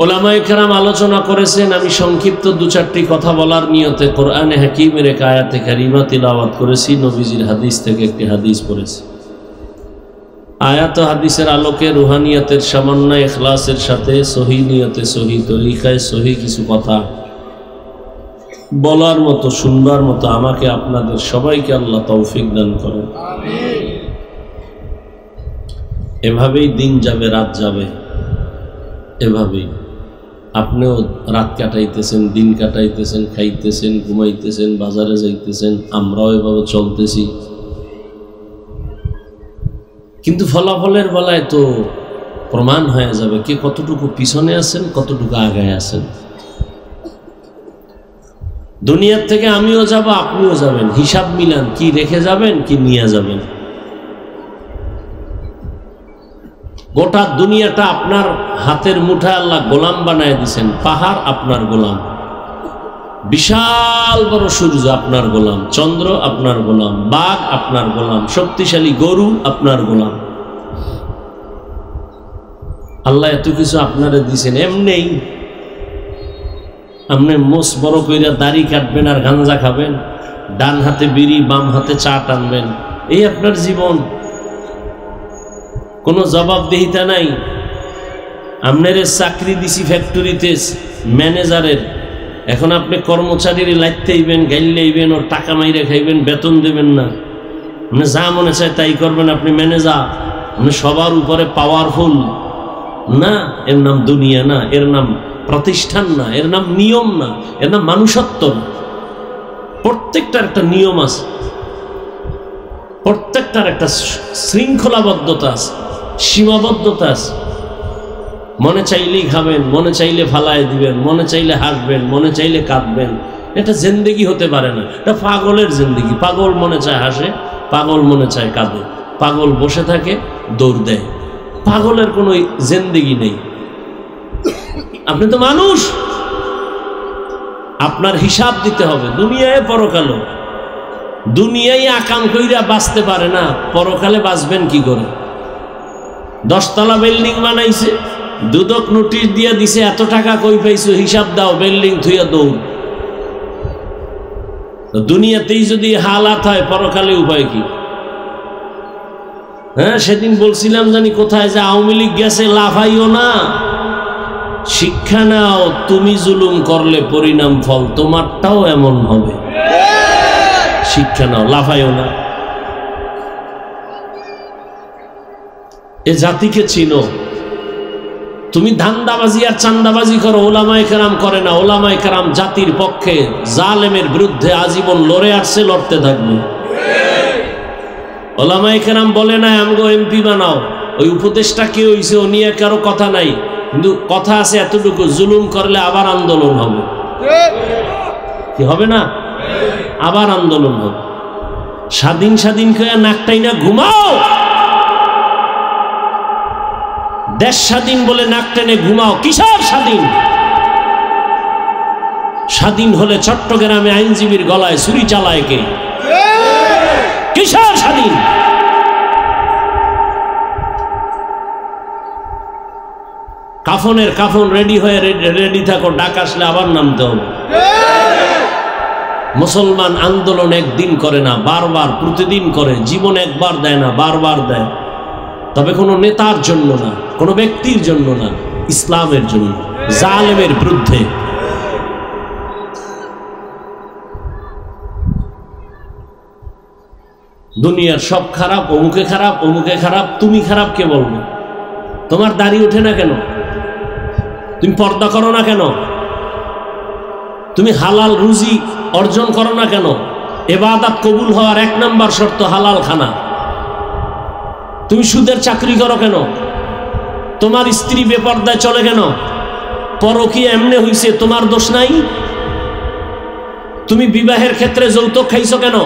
ওলামায়ে কেরাম আলোচনা করেছেন, আমি সংক্ষিপ্ত 2-4টি কথা বলার নিয়তে কোরআনে হাকিমের এক আয়াতে কারিমা তিলাওয়াত করেছি, নবীজির হাদিস থেকে একটি হাদিস পড়েছি। আয়াত হাদিসের আলোকে রুহানিয়তের সমন্বয় ইখলাসের সাথে সহি নিয়তে, সহি তরিকায়, সহি কিছু কথা বলার মতো, শুনবার মতো আমাকে আপনাদের সবাইকে আল্লাহ তৌফিক দান করেন। এভাবেই দিন যাবে, রাত যাবে, এভাবেই আপনিও রাত কাটাইতেছেন, দিন কাটাইতেছেন, খাইতেছেন, ঘুমাইতেছেন, বাজারে যাইতেছেন, আমরাও এভাবে চলতেছি। কিন্তু ফলাফলের বেলায় তো প্রমাণ হয়ে যাবে কে কতটুকু পিছনে আছেন, কতটুকু আগায় আছেন। দুনিয়ার থেকে আমিও যাব, আপনিও যাবেন। হিসাব মিলান, কি রেখে যাবেন, কি নিয়ে যাবেন। গোটা দুনিয়াটা আপনার হাতের মুঠায় আল্লাহ গোলাম বানায় দিছেন। পাহাড় আপনার গোলাম, বিশাল বড় সূর্য আপনার গোলাম, চন্দ্র আপনার গোলাম, বাঘ আপনার গোলাম, শক্তিশালী গরু আপনার গোলাম। আল্লাহ এত কিছু আপনারা দিছেন। এমনি আপনি মোষ বড় কইরা দাড়ি কাটবেন আর গাঞ্জা খাবেন, ডান হাতে বিড়ি, বাম হাতে চা টানবেন, এই আপনার জীবন। কোনো জবাবদিহিতা নাই। আপনার চাকরি দিছি ফ্যাক্টরিতে ম্যানেজারের, এখন আপনি কর্মচারীর লাইতেইবেন, গাইলেইবেন, ওর টাকা মাইরে খাইবেন, বেতন দেবেন না। আপনি যা মনে চায় তাই করবেন, আপনি ম্যানেজার। আপনি সবার উপরে পাওয়ারফুল না, এর নাম দুনিয়া না, এর নাম প্রতিষ্ঠান না, এর নাম নিয়ম না, এর নাম মানুষত্ব না। প্রত্যেকটার একটা নিয়ম আছে, প্রত্যেকটার একটা শৃঙ্খলাবদ্ধতা আছে, সীমাবদ্ধতা আছে। মনে চাইলেই খাবেন, মনে চাইলে ফালায় দিবেন, মনে চাইলে হাসবেন, মনে চাইলে কাঁদবেন। এটা জিন্দেগি হতে পারে না, এটা পাগলের জিন্দেগি। পাগল মনে চায় হাসে, পাগল মনে চায় কাঁদে, পাগল বসে থাকে, দৌড় দেয়। পাগলের কোনো জিন্দেগি নেই। আপনি তো মানুষ, আপনার হিসাব দিতে হবে। দুনিয়ায় পরকালে, দুনিয়ায় আকাম কইরা বাঁচতে পারে না, পরকালে বাঁচবেন কি করে? 10 তলা বিল্ডিং বানাইছে, দুদক নোটিশ দিয়া দিছে, এত টাকা কই পাইছো, হিসাব দাও, বিল্ডিং থুইয়া দৌড়। দুনিয়াতেই যদি হালাত হয়, পরকালে উপায় কি? হ্যাঁ, সেদিন বলছিলাম জানি কোথায় যে আওয়ামী লীগ গেছে, লাফাইও না, শিক্ষা নাও। তুমি জুলুম করলে পরিণাম ফল তোমারটাও এমন হবে। শিক্ষা নাও, লাফাইও না। এ জাতিকে চিনো। তুমি ধান্দাবাজি আর চান্দাবাজি করো, ওলামায়ে কেরাম করে না। ওলামায়ে কেরাম জাতির পক্ষে, জালেমের বিরুদ্ধে আজীবন লড়ে আসছে, লড়তে থাকবে। ওলামায়ে কেরাম বলে না আমগো এমপি বানাও, ওই উপদেশটা কে হইছে ও নিয়ে কারো কথা নাই, কিন্তু কথা আছে এতটুকু, জুলুম করলে আবার আন্দোলন হবে। কি হবে না? আবার আন্দোলন হবে। স্বাধীন স্বাধীন করে নাকটাই না ঘুমাও, দেশ স্বাধীন বলে নাক টেনে ঘুমাও। কিসের স্বাধীন? স্বাধীন হলে চট্টগ্রামে আইনজীবীর গলায় ছুরি চালায় কে? কিসের স্বাধীন? কাফনের কাফন রেডি হয়ে রেডি থাকো, ডাক আসলে আবার নামতে হবে। মুসলমান আন্দোলন একদিন করে না, বারবার প্রতিদিন করে। জীবন একবার দেয় না, বারবার দেয়। তবে কোনো নেতার জন্য না, কোনো ব্যক্তির জন্য না, ইসলামের জন্য, জালেমের বিরুদ্ধে। দুনিয়ার সব খারাপ, অমুকে খারাপ, অমুকে খারাপ। তুমি খারাপ কে বলবে? তোমার দাড়ি ওঠে না কেন? তুমি পর্দা করো না কেন? তুমি হালাল রুজি অর্জন করো না কেন? ইবাদত কবুল হওয়ার 1 নম্বর শর্ত হালাল খানা। তুমি সুদের চাকরি করো কেন? তোমার স্ত্রী বেপর্দায় চলে কেন? পরকীয়া এমনি হইছে, তোমার দোষ নাই? তুমি বিবাহের ক্ষেত্রে যৌতুক খাইছো কেন?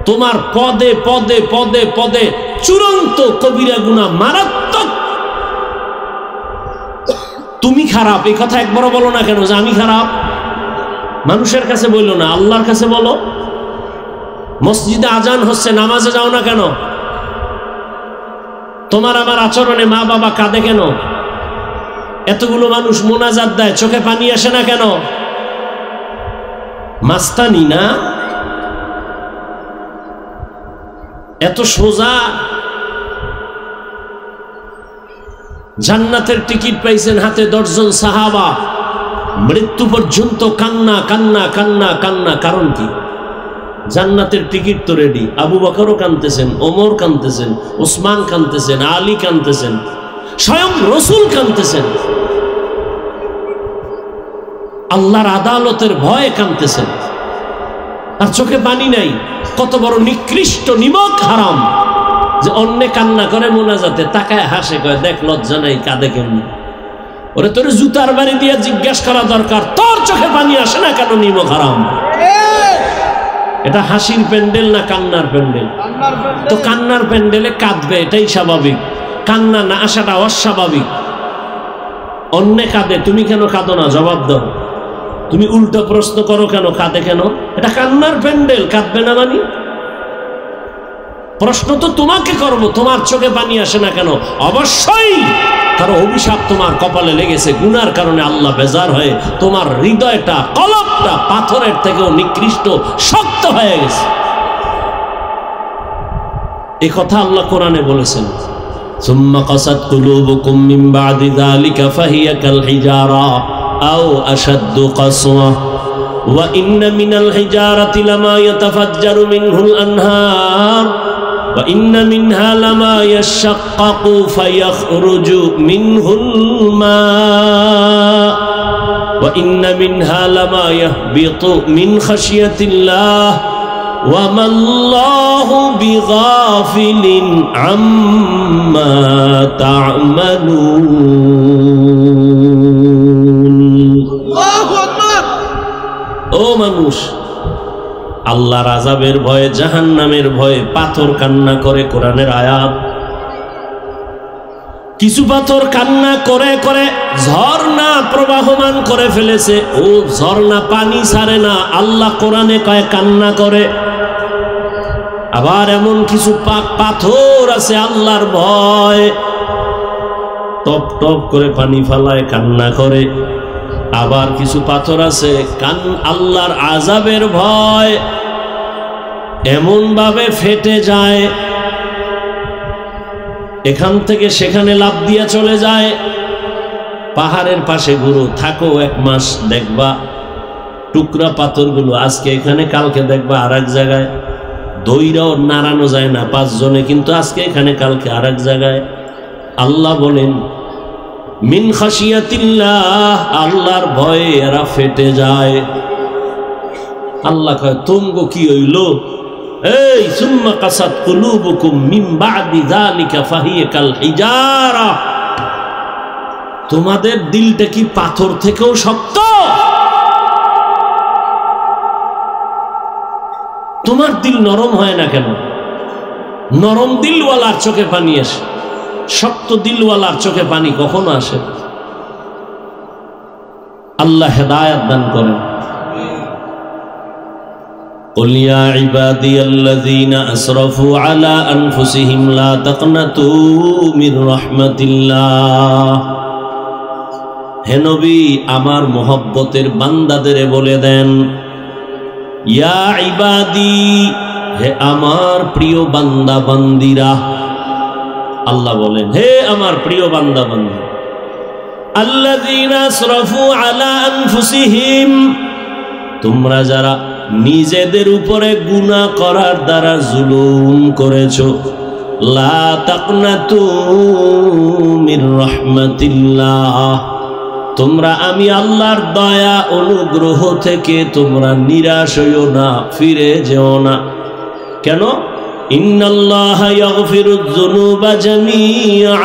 তোমার পদে পদে পদে পদে চূড়ান্ত কবিরা গুনাহ, মারাত্মক। তুমি খারাপ এই কথা একবারও বলো না কেন যে আমি খারাপ? মানুষের কাছে বললো না, আল্লাহর কাছে বলো। মসজিদে আজান হচ্ছে, নামাজে যাও না কেন? তোমার আমার আচরণে মা বাবা কাঁদে কেন? এতগুলো মানুষ মোনাজাত দেয়, চোখে পানি আসে না কেন? মাস্তানি না? এত সোজা। জান্নাতের টিকিট পাইছেন হাতে 10 জন সাহাবা, মৃত্যু পর্যন্ত কান্না কান্না কান্না কান্না। কারণ কি? জান্নাতের টিকিট তো রেডি। আবু বকরও কাঁদতেছেন, ওমর কাঁদতেছেন, ওসমান কাঁদতেছেন, আলী কাঁদতেছেন, স্বয়ং রসুল কাঁদতেছেন, আল্লাহর আদালতের ভয়ে কাঁদতেছেন, আর চোখে পানি নাই। কত বড় নিকৃষ্ট নিমক হারাম যে অন্যে কান্না করে মোনাজাতে, তাকায় হাসে, কয় দেখ লজ্জা নাই, কাঁদে কেমনি। ওরে তোর জুতার বাড়ি দিয়ে জিজ্ঞেস করা দরকার, তোর চোখে পানি আসে না কেন? নিমক হারাম। এটা হাসির প্যান্ডেল না কান্নার প্যান্ডেল? তো কান্নার প্যান্ডেলে কাঁদবে, এটাই স্বাভাবিক। কান্না না আসাটা অস্বাভাবিক। অন্যে কাঁদে, তুমি কেন কাঁদো না? জবাব দাও। তুমি উল্টো প্রশ্ন করো কেন, কাঁদে কেন? এটা কান্নার প্যান্ডেল, কাঁদবে না মানি? প্রশ্ন তো তোমাকে করবো, তোমার চোখে পানি আসে না কেন? অবশ্যই কারো অভিশাপ তোমার কপালে লেগেছে, গুনার কারণে আল্লাহ বেজার হয়ে তোমার হৃদয়টা, কলবটা পাথরের থেকেও নিকৃষ্ট শক্ত হয়ে গেছে। এই কথা আল্লাহ কোরআনে বলেছেন, সুম্মা কাসাত কুলুবুকুম মিন বাদি যালিকা ফাহিয়া কাল হিজারা আও আশাদ্দু কাসওয়া ওয়া ইন্না মিনাল হিজারাতি লামা ইয়াতাফাজ্জারু মিনহুল আনহার ওয়া ইন্না মিনহা লামা ইয়াশাক্কাকু ফায়াখরুজু মিনহুল মা ওয়া ইন্না মিনহা লামা ইয়াহবিতু মিন খাশিয়াতিল্লাহ ওয়া মাল্লাহু বিগাফিলিন আম্মা তা'মালুন। আল্লাহু আকবার। ও মানুষ, আল্লাহর আযাবের ভয়ে, জাহান্নামের ভয়ে পাথর কান্না করে। কোরআনের আয়াত। কিছু পাথর কান্না করে করে ঝর্ণা প্রবাহমান করে ফেলেছে। ও ঝর্ণা পানি ছাড়ে না, আল্লাহ কোরআনে কয় কান্না করে। আবার এমন কিছু পাথর আছে আল্লাহর ভয় টপ টপ করে পানি ফালায়, কান্না করে। আবার কিছু পাথর আছে আল্লাহর আযাবের ভয় এমন ভাবে ফেটে যায় এখান থেকে সেখানে লাফ দিয়া চলে যায়। পাহাড়ের পাশে ঘুরো, থাকো 1 মাস, দেখবা টুকরা পাথরগুলো আজকে এখানে, কালকে দেখবা আর এক জায়গায়। দইরাও নাড়ানো যায় না 5 জনে, কিন্তু আজকে এখানে কালকে আর এক জায়গায়। আল্লাহ বলেন মিন খাশিয়াতিল্লাহ, আল্লাহর ভয়ে এরা ফেটে যায়। আল্লাহ কয় তোমগো কি হইল? এই সুম্মা কাসাত কুলুবুকুম মিন বাদি যালিকা ফাহিয়া কাল হিজারা, তোমাদের দিলটা কি পাথর থেকেও শক্ত? তোমার দিল নরম হয় না কেন? নরম দিলওয়ালার চোখে পানি আসে, শক্ত দিলওয়ালার চোখে পানি কখনো আসে? আল্লাহ হেদায়েত দান করেন। قل يا عبادي الذين أسرفوا على أنفسهم لا تقنطوا من رحمة الله। হে নবী, আমার মোহব্বতের বান্দাদের বলে দেন, ইয়া ইবাদি, হে আমার প্রিয় বান্দা বান্দিরা। আল্লাহ বলেন হে আমার প্রিয় বান্দা বান্দি, আল্লাযীনা আসরাফু আলা আনফুসিহিম, তোমরা যারা নিজেদের উপরে গুনাহ করার দ্বারা জুলুম করেছো, লা তাকনাতু মির রাহমাতিল্লাহ, তোমরা আমি আল্লাহর দয়া অনুগ্রহ থেকে তোমরা নিরাশ হইও না, ফিরে যেও না। কেন? ইন্নাল্লাহা ইয়াগফিরুয যুনুবা জামিআ,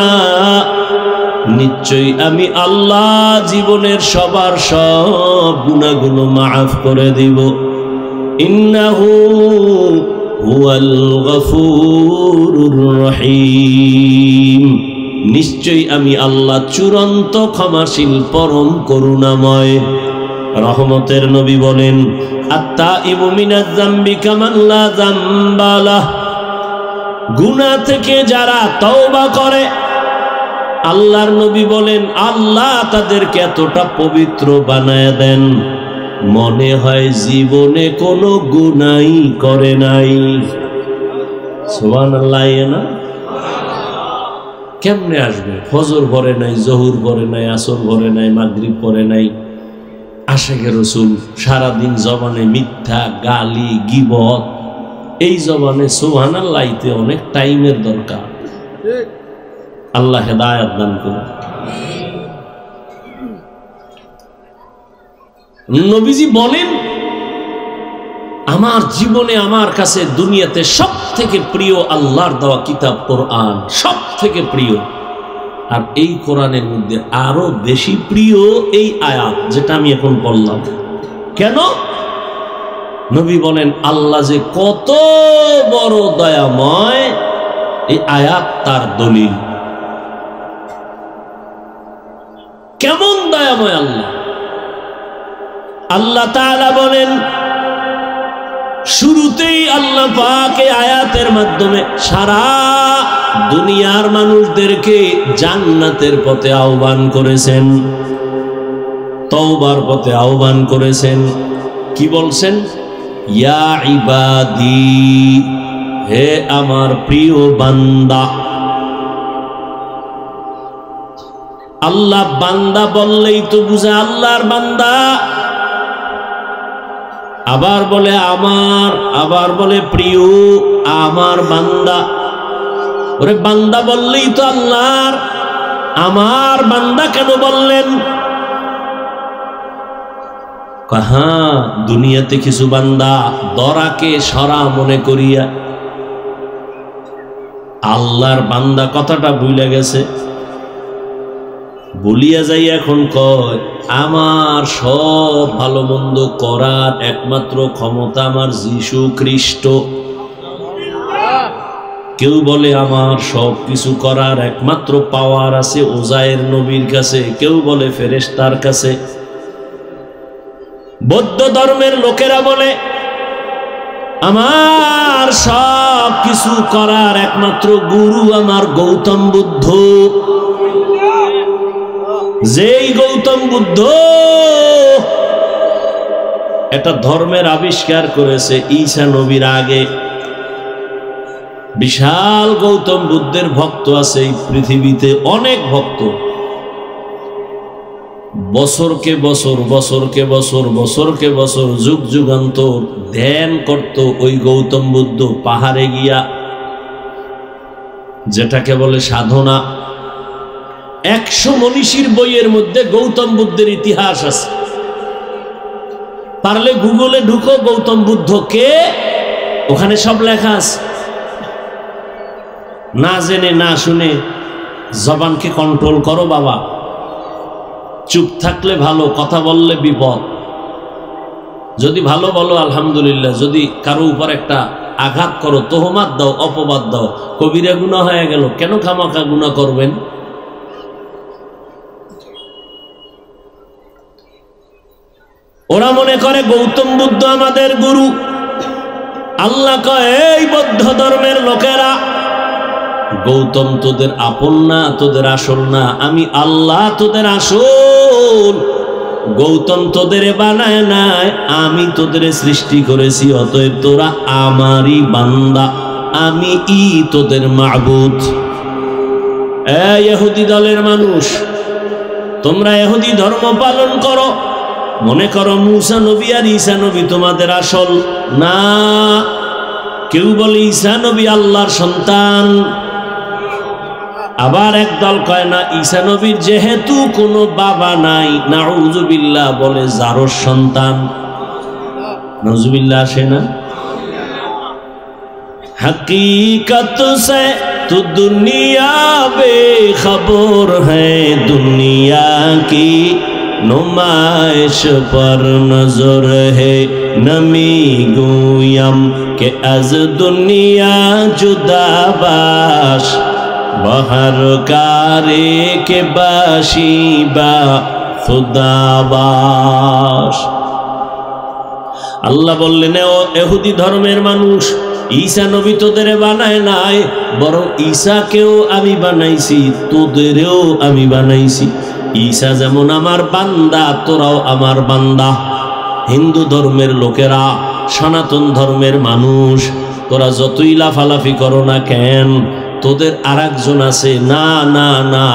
নিশ্চয়ই আমি আল্লাহ জীবনের সবার সব গুনাহগুলো মাফ করে দিব। ইন্নাহু হুয়াল গফুরুর রহিম, নিশ্চয়ই আমি আল্লাহ চূড়ান্ত ক্ষমাশীল, পরম করুণাময়। রহমতের নবী বলেন আত্তাইবু মিনাজ যামবি কামান লা যামবা লাহ, গুনাহ থেকে যারা তওবা করে, আল্লাহর নবী বলেন আল্লাহ তাদেরকে এতটা পবিত্র বানায় দেন মনে হয় জীবনে কোনো গুনাহই করে নাই। সুবহানাল্লাহ। না কেমনে আসবে? ফজর পড়ে নাই, জহুর পড়ে নাই, আসর পড়ে নাই, মাগরিব পড়ে নাই, আশিকে রাসূল সারাদিন জবানে মিথ্যা, গালি, গীবত, এই জবানে সুবহানাল্লাহতে অনেক টাইমের দরকার। আল্লাহ হেদায়েত দান করুন। নবীজি বলেন আমার জীবনে আমার কাছে দুনিয়াতে সব থেকে প্রিয় আল্লাহর দেওয়া কিতাব কোরআন, সব থেকে প্রিয়। আর এই কোরআনের মধ্যে আরো বেশি প্রিয় এই আয়াত যেটা আমি এখন বললাম। কেন? নবী বলেন আল্লাহ যে কত বড় দয়াময়, এই আয়াত তার দলিল। কেমন দয়াময় আল্লাহ! আল্লাহ তাআলা বলেন, শুরুতেই আল্লাহ পাক এই আয়াতের মাধ্যমে সারা দুনিয়ার মানুষদেরকে জান্নাতের পথে আহ্বান করেছেন, তওবার পথে আহ্বান করেছেন। কি বলছেন? ইয়া ইবাদি, হে আমার প্রিয় বান্দা। আল্লাহ বান্দা বললেই তো বুঝে আল্লাহর বান্দা। আবার বলে আমার, আবার বলে প্রিয় আমার বান্দা। ওরে বান্দা বললেই তো আল্লাহর, আমার বান্দা কেন বললেন? কাহা দুনিয়াতে কিছু বান্দা দরাকে সরা মনে করিয়া আল্লাহর বান্দা কথাটা ভুলে গেছে। বলিয়া যাই এখন কয় আমার সব ভালো মন্দ করার একমাত্র ক্ষমতা আমার যীশু খ্রিস্ট। কেউ বলে আমার সব কিছু করার একমাত্র পাওয়ার আছে ওজায়ের নবীর কাছে, কেউ বলে ফেরেশতার কাছে। বৌদ্ধ ধর্মের লোকেরা বলে আমার সব কিছু করার একমাত্র গুরু আমার গৌতম বুদ্ধ। যেই গৌতম বুদ্ধ একটা ধর্মের আবিষ্কার করেছে ঈসা নবীর আগে, বিশাল গৌতম বুদ্ধের ভক্ত আছে এই পৃথিবীতে, অনেক ভক্ত। বছরকে বছর বছরকে বছর বছরকে বছর যুগ যুগান্তর ধ্যান করত ওই গৌতম বুদ্ধ পাহাড়ে গিয়া, যেটাকে বলে সাধনা। 100 মনীষীর বইয়ের মধ্যে গৌতম বুদ্ধের ইতিহাস আছে। পারলে গুগলে ঢুকো গৌতম বুদ্ধ কে, ওখানে সব লেখা আছে। না জেনে না শুনে জবানকে কন্ট্রোল করো বাবা। চুপ থাকলে ভালো, কথা বললে বিপদ। যদি ভালো বলো আলহামদুলিল্লাহ, যদি কারো উপর একটা আঘাত করো, তোহমাত দাও, অপবাদ দাও, কবিরা গুনাহ হয়ে গেল। কেন খামাখা গুনাহ করবেন? ওরা মনে করে গৌতম বুদ্ধ আমাদের গুরু। আল্লাহ কয়, এই বৌদ্ধ ধর্মের লোকেরা, গৌতম তোদের আপন না, তোদের আসল না, আমি আল্লাহ তোদের আসল। গৌতম তোদের বানায় নাই, আমি তোদের সৃষ্টি করেছি। অতএব তোরা আমারই বান্দা, আমি তোদের মাবুদ। ইহুদি দলের মানুষ, তোমরা ইহুদি ধর্ম পালন করো, মনে করো মুসা নবী আর ঈসা নবী তোমাদের আসল। না, কেউ বলে ঈসা নবী আল্লাহর সন্তান, আবার একদল কয় না ঈসা নবীর যেহেতু কোনো বাবা নাই, নাউযুবিল্লাহ বলে জারর সন্তান। নাউযুবিল্লাহ আসে না? हकीकत से तो दुनिया बेखबर है, दुनिया की नुमाइश पर नजर है। नमी गुयम के अज दुनिया जुदा बाश, बहर कारे के बाशिबा खुदाबाश। আল্লাহ বললেন, ও ইহুদি ধর্মের মানুষ, ঈসা নবী তোদের বানায় নাই, বরং ঈসাকেও আমি বানাইছি, তোদেরও আমি বানাইছি। ঈসা যেমন আমার বান্দা, তোরাও আমার বান্দা। হিন্দু ধর্মের লোকেরা, সনাতন ধর্মের মানুষ, তোরা যতই লাফালাফি করো না কেন, তোদের আরেকজন আছে। না না না,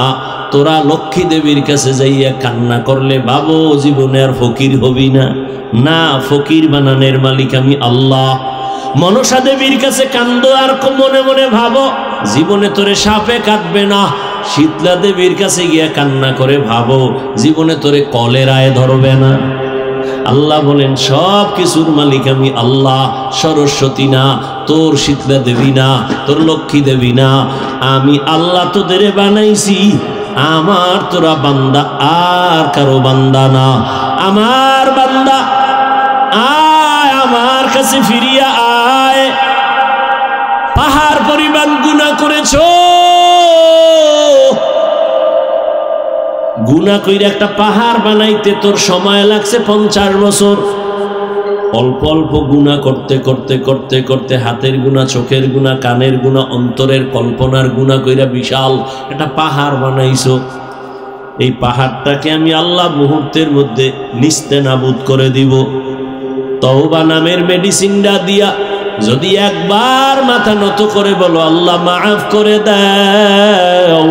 তোরা লক্ষ্মী দেবীর কাছে যাইয়া কান্না করলে ভাবো জীবনে আর ফকির হবি না। না, ফকির বানানের মালিক আমি আল্লাহ। মনসা দেবীর কাছে কান্দো আর মনে মনে ভাবো জীবনে তোরে সাপে কাটবে না। শীতলা দেবীর কাছে গিয়া কান্না করে ভাবো জীবনে তোরে কলেরায় ধরবে না। আল্লাহ বলেন, সব কিছুর মালিক আমি আল্লাহ। সরস্বতী না, তোর শীতলা দেবী না, তোর লক্ষ্মী দেবী না, আমি আল্লাহ তোদের বানাইছি। আমার তোরা বান্দা, আর কারো বান্দা না। আমার বান্দা আয়, আমার কাছে ফিরিয়া আয়। পাহাড় পরিমাণ গুনাহ করেছো, গুনাহ কইরা একটা পাহাড় বানাইতে তোর সময় লাগছে 50 বছর। অল্প অল্প গুনাহ করতে করতে করতে করতে হাতের গুনাহ, চোখের গুনাহ, কানের গুনাহ, অন্তরের কল্পনার গুনাহ কইরা বিশাল একটা পাহাড় বানাইছো। এই পাহাড়টাকে আমি আল্লাহ মুহূর্তের মধ্যে নিস্তেনাবুদ করে দিব। তওবা নামের মেডিসিনটা দিয়া যদি একবার মাথা নত করে বলো আল্লাহ মাফ করে দাও,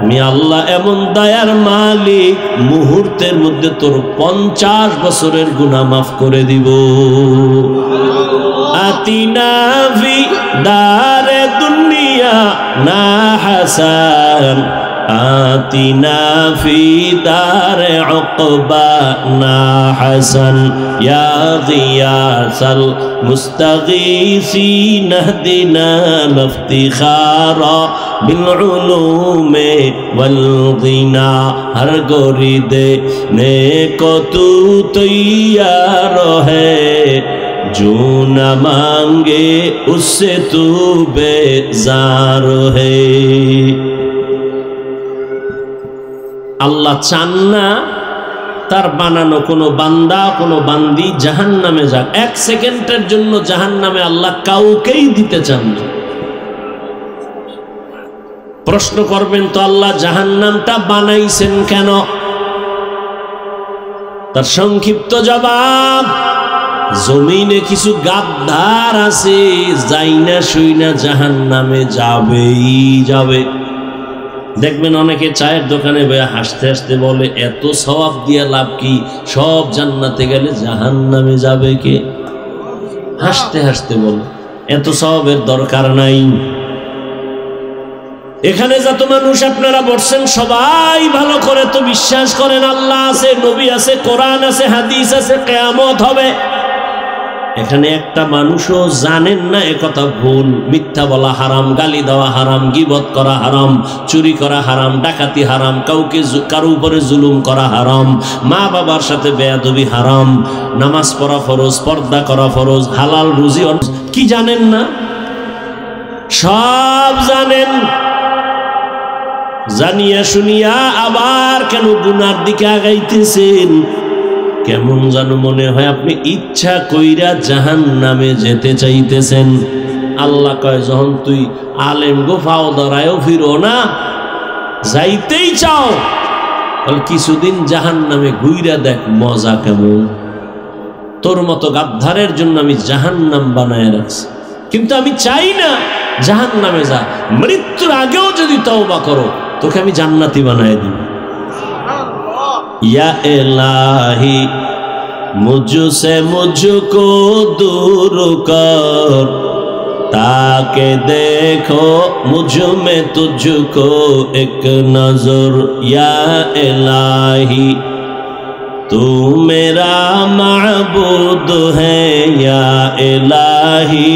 আমি আল্লাহ এমন দয়ার মালিক, মুহূর্তের মধ্যে তোর 50 বছরের গুনাহ মাফ করে দিব। আতিনা ফি দারে দুনিয়া না হাসান, আতিনা ফি দারে উকবা না হাসান, ইয়া গিয়াসাল মুস্তাগীসিন ইহদিনা ইফতিখারা বিল উলুমে ওয়াল গিনা। হর গরিদে নেকো তু তৈয়ার হ্যায়, जो न मांगे उससे तू बेजार है। আল্লাহ চান না তার বানানো কোনো বান্দা, কোনো বান্দি জাহান্নামে যাক। 1 সেকেন্ডের জন্য জাহান্নামে আল্লাহ কাউকেই দিতে চান না। প্রশ্ন করবেন তো আল্লাহ জাহান্নামটা বানাইছেন কেন? তার সংক্ষিপ্ত জবাব, জমিনে কিছু গাদ্দার আছে, যাই না শুই না জাহান্নামে যাবেই যাবে। দেখবেন অনেকে চায়ের দোকানে বসে হাসতে হাসতে বলে, এত সওয়াব দিয়ে লাভ কি, সব জান্নাতে গেলে জাহান্নামে যাবে কে? হাসতে হাসতে বলে, এত সওয়াবের দরকার নাই। এখানে যত মানুষ আপনারা বসছেন সবাই ভালো করে তো বিশ্বাস করেন আল্লাহ আছে, নবী আছে, কোরআন আছে, হাদিস আছে, কিয়ামত হবে। এখানে একটা মানুষও জানেন না একথা ভুল। মিথ্যা বলা হারাম, গালি দেওয়া হারাম, গীবত করা হারাম, চুরি করা হারাম, ডাকাতি হারাম, কারো উপরে জুলুম করা হারাম, মা বাবার সাথে বেয়াদবি হারাম, নামাজ পড়া ফরজ, পর্দা করা ফরজ, হালাল রুজি কি জানেন না? সব জানেন। জানিয়া শুনিয়া আবার কেন গুনার দিকে আগাইতেছেন? কেমন যেন মনে হয় আপনি ইচ্ছা কইরা জাহান্নামে যেতে চাইতেছেন। আল্লাহ কয়, যখন তুই আলেম গো ফাও ধরায়ও ফিরো না, যাইতেই চাও, তাহলে কিছুদিন জাহান্নামে ঘুইরা দেখ মজা কেমন। তোর মতো গাদ্দারের জন্য আমি জাহান্নাম বানায় রাখছি, কিন্তু আমি চাই না জাহান্নামে যা। মৃত্যুর আগেও যদি তওবা করো, তোকে আমি জান্নাতি বানায় দিব। या इलाही मुझसे मुझको दूर कर, ताके देखो मुझ में तुझको एक नजर। या इलाही तू मेरा माबूद है, या इलाही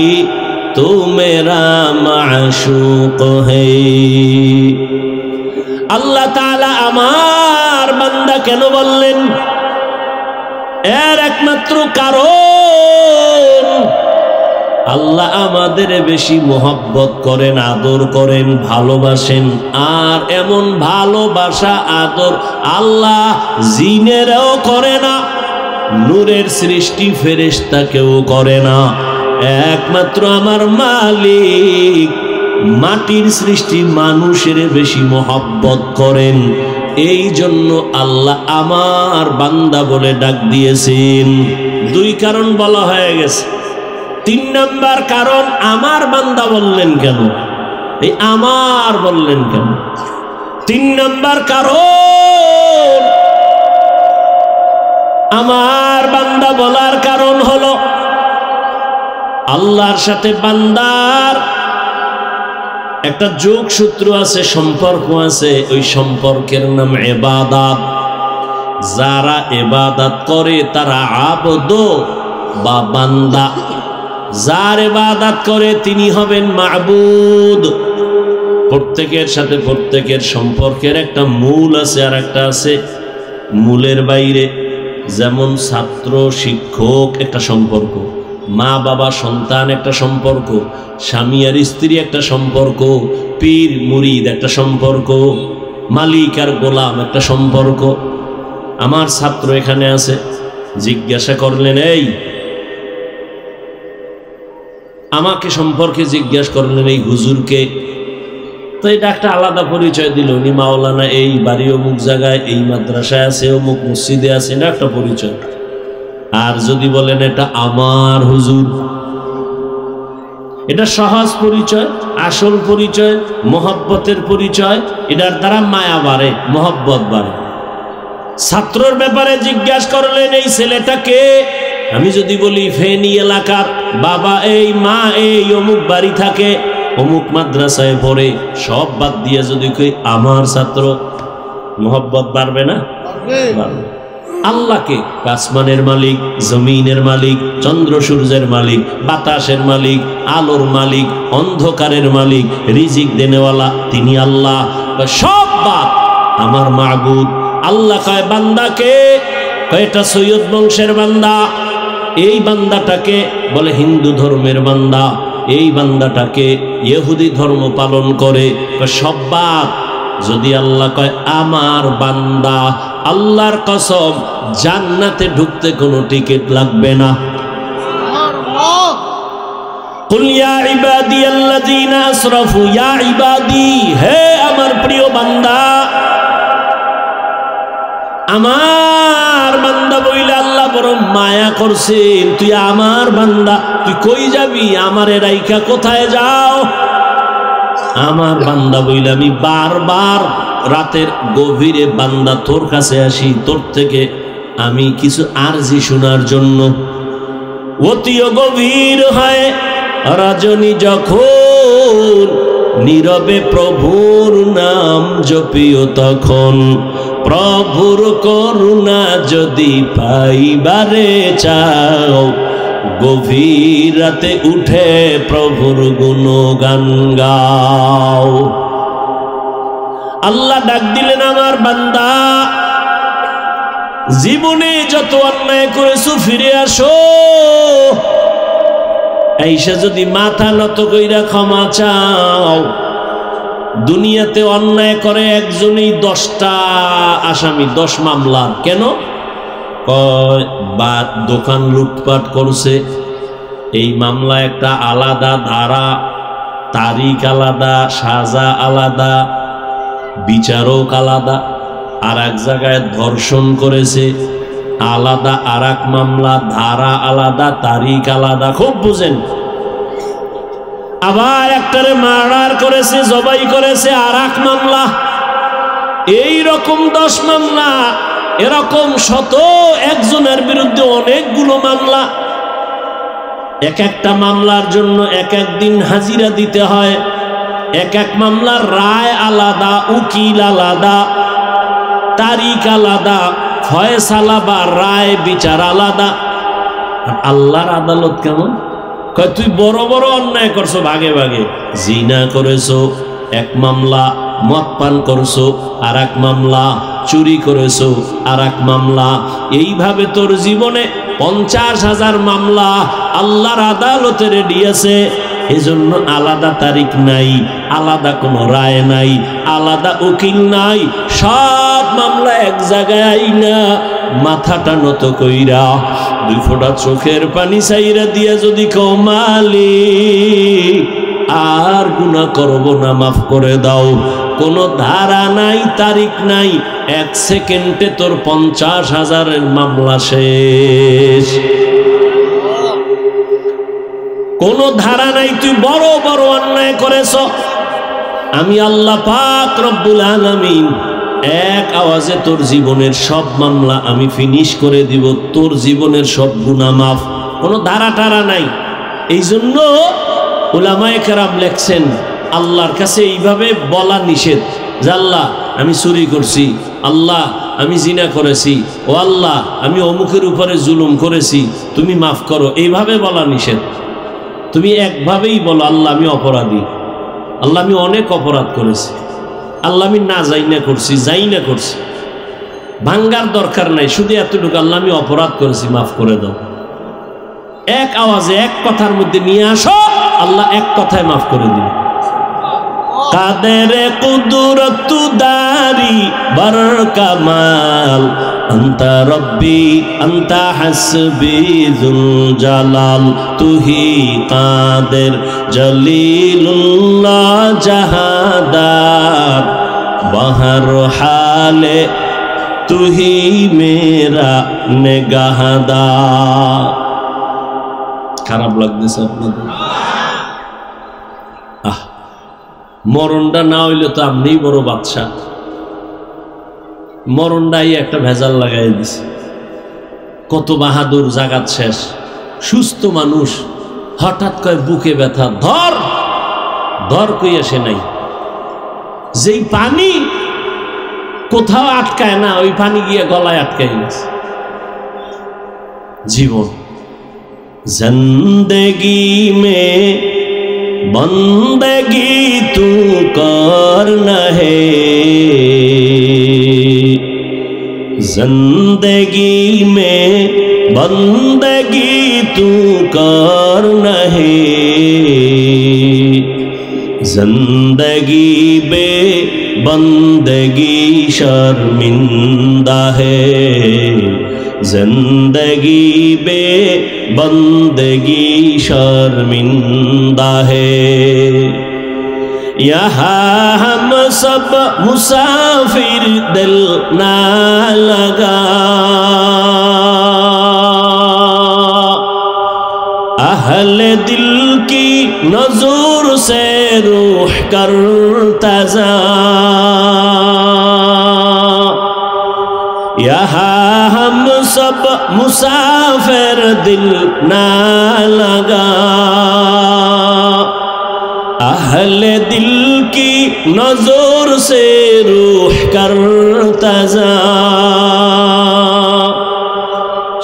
तू मेरा माशूक है। আল্লাহ তাআলা আমার বান্দা কেন বললেন? এর একমাত্র কারণ আল্লাহ আমাদের বেশি মোহব্বত করেন, আদর করেন, ভালোবাসেন। আর এমন ভালোবাসা আদর আল্লাহ জিনেরও করে না, নূরের সৃষ্টি ফেরেশতাকেও করে না। একমাত্র আমার মালিক মাটির সৃষ্টি মানুষের বেশি মোহব্বত করেন। এই জন্য আল্লাহ আমার বান্দা বলে ডাক দিয়েছেন। দুই কারণ বলা হয়ে গেছে। তিন নাম্বার কারণ আমার বান্দা বললেন কেন? এই আমার বললেন কেন? তিন নাম্বার কারণ আমার বান্দা বলার কারণ হলো আল্লাহর সাথে বান্দার একটা যোগসূত্র আছে, সম্পর্ক আছে। ওই সম্পর্কের নাম ইবাদত। যারা ইবাদত করে তারা আবদ বা বান্দা। যার ইবাদত করে তিনি হবেন মাবুদ। প্রত্যেকের সাথে প্রত্যেকের সম্পর্কের একটা মূল আছে, আর একটা আছে মূলের বাইরে। যেমন ছাত্র শিক্ষক একটা সম্পর্ক, মা বাবা সন্তান একটা সম্পর্ক, স্বামী আর স্ত্রী একটা সম্পর্ক, পীর মুরিদ একটা সম্পর্ক, মালিক আর গোলাম একটা সম্পর্ক। আমার ছাত্র এখানে আছে, জিজ্ঞাসা করলেন, এই আমাকে সম্পর্কে জিজ্ঞাসা করলেন, এই হুজুরকে, তো এটা একটা আলাদা পরিচয় দিল। উনি মাওলানা, এই বাড়ি অমুক জায়গায়, এই মাদ্রাসায় আছে, অমুক মসজিদে আছে, না একটা পরিচয়। আর যদি বলেন এটা আমার হুজুর, এটা সহজ পরিচয়, আসল পরিচয়, মহব্বতের পরিচয়। এটার দ্বারা মায়া বাড়ে, মহব্বত বাড়ে। ছাত্রর ব্যাপারে জিজ্ঞাসা করলেন, এই ছেলেটাকে, আমি যদি বলি ফেনী এলাকার, বাবা এই, মা এই, অমুক বাড়ি থাকে, অমুক মাদ্রাসায় পড়ে, সব বাদ দিয়ে যদি কই আমার ছাত্র, মহব্বত বাড়বে না? বাড়বে। আল্লাহকে আসমানের মালিক, জমিনের মালিক, চন্দ্র সূর্যের মালিক, বাতাসের মালিক, আলোর মালিক, অন্ধকারের মালিক, রিজিক দেনেওয়ালা তিনি আল্লাহ। সব বাদ আমার মাবুদ। আল্লাহ কয় বান্দাকে, এটা সৈয়দ বংশের বান্দা, এই বান্দাটাকে বলে হিন্দু ধর্মের বান্দা, এই বান্দাটাকে ইহুদি ধর্ম পালন করে, সব বাদ। যদি আল্লাহ কয় আমার বান্দা, আল্লাহর কসম জান্নাতে ঢুকতে কোনো টিকিট লাগবে না। কুল ইয়া ইবাদিয়াল্লাযীনা আসরাফু, ইয়া ইবাদি, হে আমার প্রিয় বান্দা, আমার বান্দা বইলে আল্লাহ বড় মায়া করছেন, তুই আমার বান্দা, তুই কই যাবি, আমারে রাইখা কোথায় যাও? আমার বান্দা বইলে আমি বারবার রাতের গভীরে বান্দা তোর কাছে আসি, তোর থেকে আমি কিছু আরজি শোনার জন্য। অতিও গভীর হয় রজনী যখন, নীরবে প্রভুর নাম জপিও তখন। প্রভুর করুণা যদি পাইবারে চাও, গভীর রাতে উঠে প্রভুর গুণগান গাও। আল্লাহ ডাক দিলেন, আমার বান্দা জীবনে যত অন্যায় করেছো ফিরে আসো, আইসা যদি মাথা নত কইরা ক্ষমা চাও। দুনিয়াতে অন্যায় করে একজনই 10টা আসামি, 10 মামলা। কেন? কয় বা দোকান লুটপাট করছে, এই মামলা একটা আলাদা ধারা, তারিখ আলাদা, সাজা আলাদা, বিচারক আলাদা। আর এক জায়গায় ধর্ষণ করেছে, আলাদা আর এক মামলা, ধারা আলাদা, তারিখ আলাদা। খুব বুঝেন। আবার একটারে মার্ডার করেছে, জবাই করেছে, আর এক মামলা। এই রকম 10 মামলা, এরকম শত একজনের বিরুদ্ধে অনেকগুলো মামলা। এক একটা মামলার জন্য এক এক দিন হাজিরা দিতে হয়, এক এক মামলার রায় আলাদা, উকিল আলাদা, তারিখ আলাদা, ফয়সালা বা রায় বিচার আলাদা। আল্লাহর আদালত কেমন? কয় তুই বড় বড় অন্যায় করছো ভাগে ভাগে, জিনা করেছো এক মামলা, মদ পান করছো আর এক মামলা, চুরি করেছো আর এক মামলা। এইভাবে তোর জীবনে 50,000 মামলা আল্লাহর আদালতে রেডি আছে। এজন্য আলাদা তারিখ নাই, আলাদা কোনো রায় নাই, আলাদা উকিল নাই। সব মামলা এক জায়গায় আইনা মাথাটা নত কইরা 2 ফোঁটা চোখের পানি চাইরা দিয়া যদি কও মালিক আর গুনাহ করব না, মাফ করে দাও, কোনো ধারা নাই, তারিখ নাই, 1 সেকেন্ডে তোর 50,000-এর মামলা শেষ। কোনো ধারা নাই, তুই বড় বড় অন্যায় করেছ। আমি আল্লাহ পাক রব্বুল আলামিন এক আওয়াজে তোর জীবনের সব মামলা আমি ফিনিশ করে দিব, তোর জীবনের সব গুনাহ মাফ, কোনো ধারা টারা নাই। এই জন্য উলামায়ে কেরাম লেখছেন, আল্লাহর কাছে এইভাবে বলা নিষেধ যে আল্লাহ আমি চুরি করছি, আল্লাহ আমি জিনা করেছি, ও আল্লাহ আমি অমুকের উপরে জুলুম করেছি, তুমি মাফ করো। এইভাবে বলা নিষেধ। তুমি একভাবেই বলো, আল্লাহ আমি অপরাধী, আল্লাহ আমি অনেক অপরাধ করেছি, আল্লাহ আমি না যাই না করছি, যাই না করছি। ভাঙ্গার দরকার নাই, শুধু এতটুকু, আল্লাহ আমি অপরাধ করেছি, মাফ করে দাও। এক আওয়াজে এক কথার মধ্যে নিয়ে আসো, আল্লাহ এক কথায় মাফ করে দিবে। কাদের কুদরত দারি বর কামাল, আন্তা রব্বি আন্তা হাসবি যুল জালাল, তুহি কাদের জলিলুল্লাহ জাহাদার, বহর হালে তুহি মেরা নেগাহদার। খারাপ লাগতেছে আপনাদের? মরণটা না হইলে তো আপনিই বড় বাদশা। মরণটাই একটা ভেজাল লাগাই দিছে। কত বাহাদুর, জাগাত শেষ। সুস্থ মানুষ হঠাৎ কয় বুকে ব্যথা, ধর ধর কই আসে নাই। যেই পানি কোথাও আটকায় না, ওই পানি গিয়ে গলায় আটকাই গেছে। জীবন জিন্দেগি মে बंदगी तू करना है, जिंदगी में बंदगी तू करना है, जिंदगी बे बंदगी शर्मिंदा है, जिंदगी बे बंदगी शर्मिंदा है। यहाँ हम सब मुसाफिर दिल ना लगा, अहले दिल की नजर से रूह करता जा, यहाँ हम सब मुसाफिर दिल ना लगा, अहले दिल की नजर से रूह करता जा,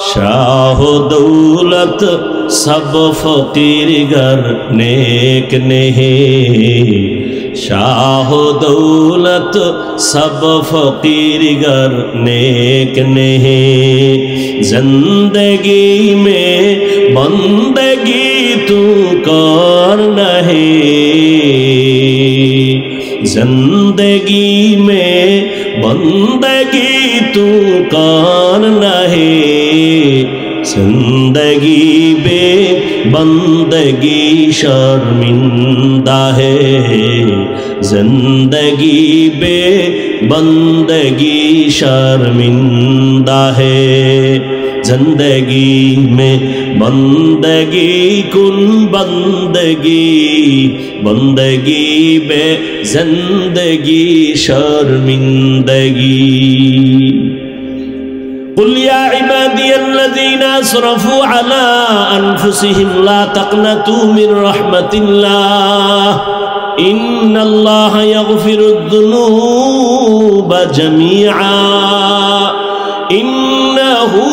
शाह दौलत सब फकीर गर नेक नहीं, शाह दौलत सब फकीर गर नेक नहीं, जिंदगी में बंदगी तू कर नहीं, जिंदगी में बंदगी तू कर नहीं, जिंदगी बे बंदगी शर्मिंदा है, जिंदगी बे बंदगी शर्मिंदा है, जिंदगी में बंदगी कुन बंदगी, बंदगी बे जिंदगी शर्मिंदगी। कुल या इबादियल्लज़ीना असरफ़ू अला अनफुसिहिम ला तक़नतू मिन रहमतिल्लाह, इन्नल्लाह यग़फ़िरुद्दुनूब जमीआ, इन्नहू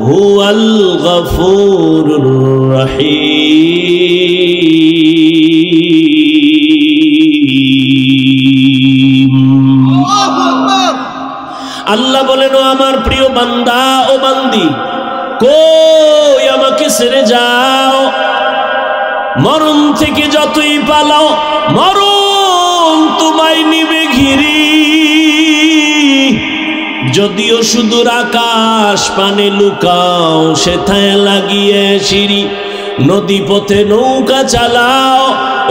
हुवल गफ़ूरुर रहीम। আল্লাহ বলেন, ও আমার প্রিয় বান্দা ও বান্দি, কই আমাকে ছেড়ে যাও, মরণ থেকে যতই পালাও মরণ তোমায় নিবে ঘিরি, যদিও সুদূর আকাশ পানে লুকাও সেথায় লাগিয়ে সিঁড়ি, নদী পথে নৌকা চালাও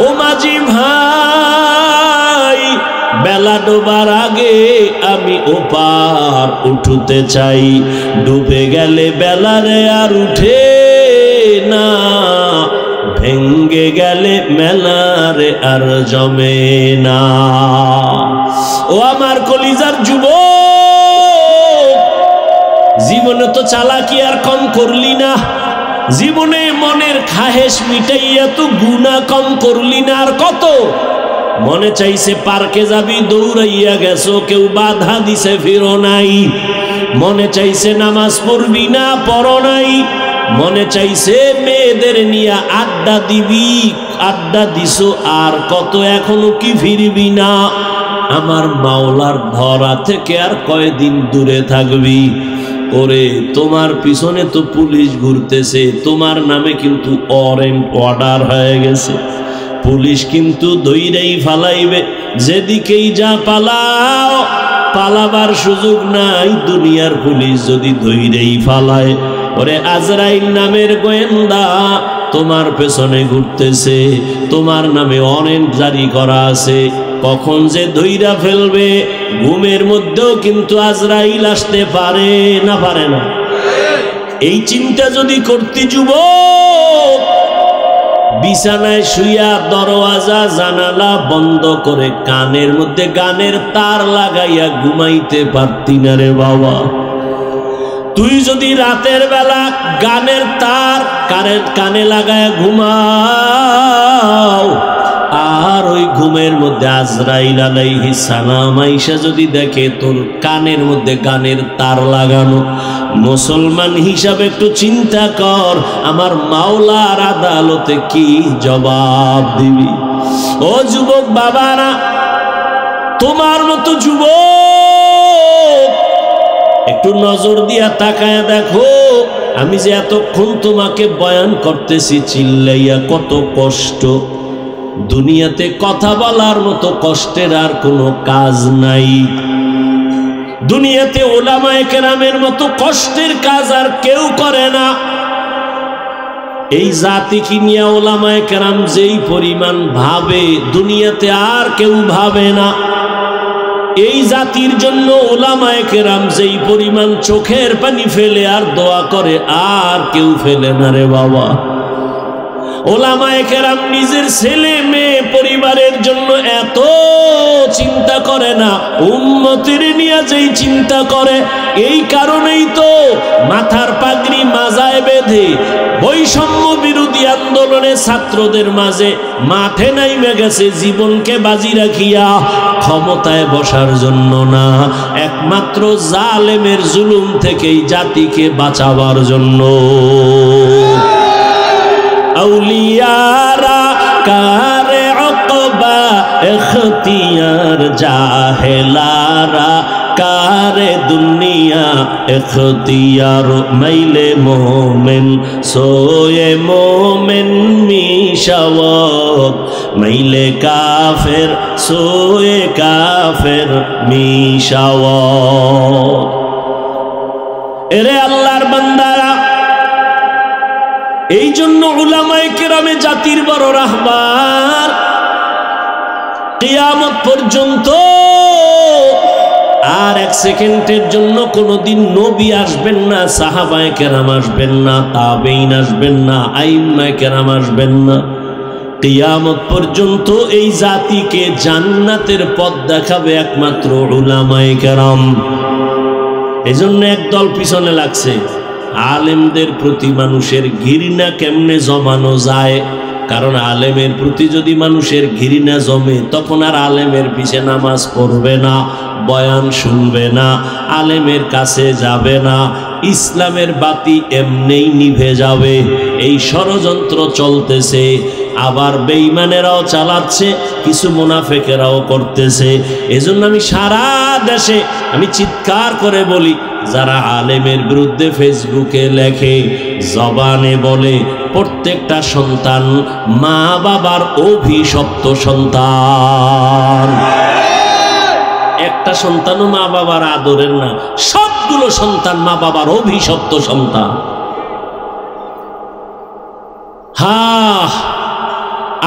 ও মাঝি ভাই, বেলা ডোবার আগে আমি ওপার উঠতে চাই, ডুবে গেলে বেলারে আর উঠে না, ভেঙ্গে গেলে মেলারে আর জমে না। ও আমার কলিজার যুবক, জীবনে তো চালাকি আর কম করলি না, জীবনে মনের খাহেশ মিটাইয়া তো গুনাহ কম করলি না, আর কত মনে চাইছে পার্কে যাবি দৌড়াইয়া গেছো, কেউ বাধা দিছে ফিরো নাই, মনে চাইছে নামাজ পড়বি না পড়ো নাই, মনে চাইছে মেয়েদের নিয়ে আড্ডা দিবি আড্ডা দিছো, আর কত এখনো কি ফিরবি না? আমার মাওলার ধরা থেকে আর কয়দিন দূরে থাকবি? ওরে তোমার পিছনে তো পুলিশ ঘুরতেছে, তোমার নামে কিন্তু ওয়ারেন্ট অর্ডার হয়ে গেছে, পুলিশ কিন্তু দইরাই ফালাইবে, যেদিকেই যা পালাও পালাবার সুযোগ নাই, দুনিয়ার পুলিশ যদি দইরাই ফালায়। ওরে আজরাইল নামের গোয়েন্দা তোমার পেছনে ঘুরতেছে, তোমার নামে ওয়ারেন্ট জারি করা আছে, কখন যে ধইরা ফেলবে ঘুমের মধ্যেও কিন্তু আজরাইল আসতে পারে না, পারে না? এই চিন্তা যদি করতে যুবক বিছানায় শুইয়া দরওয়াজা জানালা বন্ধ করে কানের মধ্যে গানের তার লাগাইয়া ঘুমাইতে পারতি না রে বাবা? তুই যদি রাতের বেলা গানের তার কানে লাগায় ঘুমাও, আর ওই ঘুমের মধ্যে আজরাইল আলাইহিস সালাম আইসা যদি দেখে তোর কানের মধ্যে গানের তার লাগানো, মুসলমান হিসাবে একটু চিন্তা কর আমার মাওলার আদালতে কি জবাব দিবি? ও যুবক বাবারা, তোমার মতো যুবক একটু নজর দিয়া তাকায়া দেখো, আমি যে এতক্ষণ তোমাকে বয়ান করতেছি চিল্লাইয়া, কত কষ্ট। দুনিয়াতে কথা বলার মতো কষ্টের আর কোনো কাজ নাই, দুনিয়াতে ওলামায়ে কেরামের মতো কষ্টের কাজ আর কেউ করে না। এই জাতিকে নিয়ে ওলামায়ে কেরাম যেই পরিমাণ ভাবে দুনিয়াতে আর কেউ ভাবে না। এই জাতির জন্য ওলামায়ে কেরাম যেই পরিমাণ চোখের পানি ফেলে আর দোয়া করে আর কেউ ফেলে না রে বাবা। ওলামায়ে কেরাম নিজের ছেলে মেয়ে পরিবারের জন্য এত চিন্তা করে না, উম্মতের নিয়ে যেই চিন্তা করে। এই কারণেই তো মাথার পাগড়ি মাজায় বেঁধে বৈষম্য বিরোধী আন্দোলনে ছাত্রদের মাঝে মাঠে নাইমে গেছে জীবনকে বাজি রাখিয়া, ক্ষমতায় বসার জন্য না, একমাত্র জালেমের জুলুম থেকেই জাতিকে বাঁচাবার জন্য। আউলিয়ারা কারে উকবা ইখতিয়ার, জাহেলারা কারে দুনিয়া ইখতিয়ার। মাইলে মোমেন সোয়ে মোমেন মিশাওয়াত, মাইলে কাফের সোয়ে কাফের মিশাওয়াত। এরে আল্লাহর বান্দারা, এই জন্য উলামায়ে কেরামে জাতির বড় রাহবার। কিয়ামত পর্যন্ত আর এক সেকেন্ডের জন্য কোনোদিন নবী আসবেন না, সাহাবায়ে কেরাম আসবেন না, তাবেঈন আসবেন না, আইম্মায়ে কেরাম আসবেন না। কিয়ামত পর্যন্ত এই জাতিকে জান্নাতের পথ দেখাবে একমাত্র উলামায়ে কেরাম। এজন্য একদল পিছনে লাগছে। আলেমদের প্রতি মানুষের ঘৃণা কেমনে জমানো যায়? কারণ আলেমের প্রতি যদি মানুষের ঘৃণা জমে তখন আর আলেমের পিছে নামাজ পড়বে না, বয়ান শুনবে না, আলেমের কাছে যাবে না, ইসলামের বাতি এমনেই নিভে যাবে। এই ষড়যন্ত্র চলতেছে, আবার বেঈমানেরাও চালাচ্ছে, কিছু মুনাফিকেরাও করতেছে। এজন্য আমি সারা দেশে আমি চিৎকার করে বলি, যারা আলেমের বিরুদ্ধে ফেসবুকে লেখে, জবানে বলে, প্রত্যেকটা সন্তান মা বাবার অভিশপ্ত সন্তান। একটা সন্তানও মা বাবার আদরের না, সবগুলো সন্তান মা বাবার অভিশপ্ত সন্তান।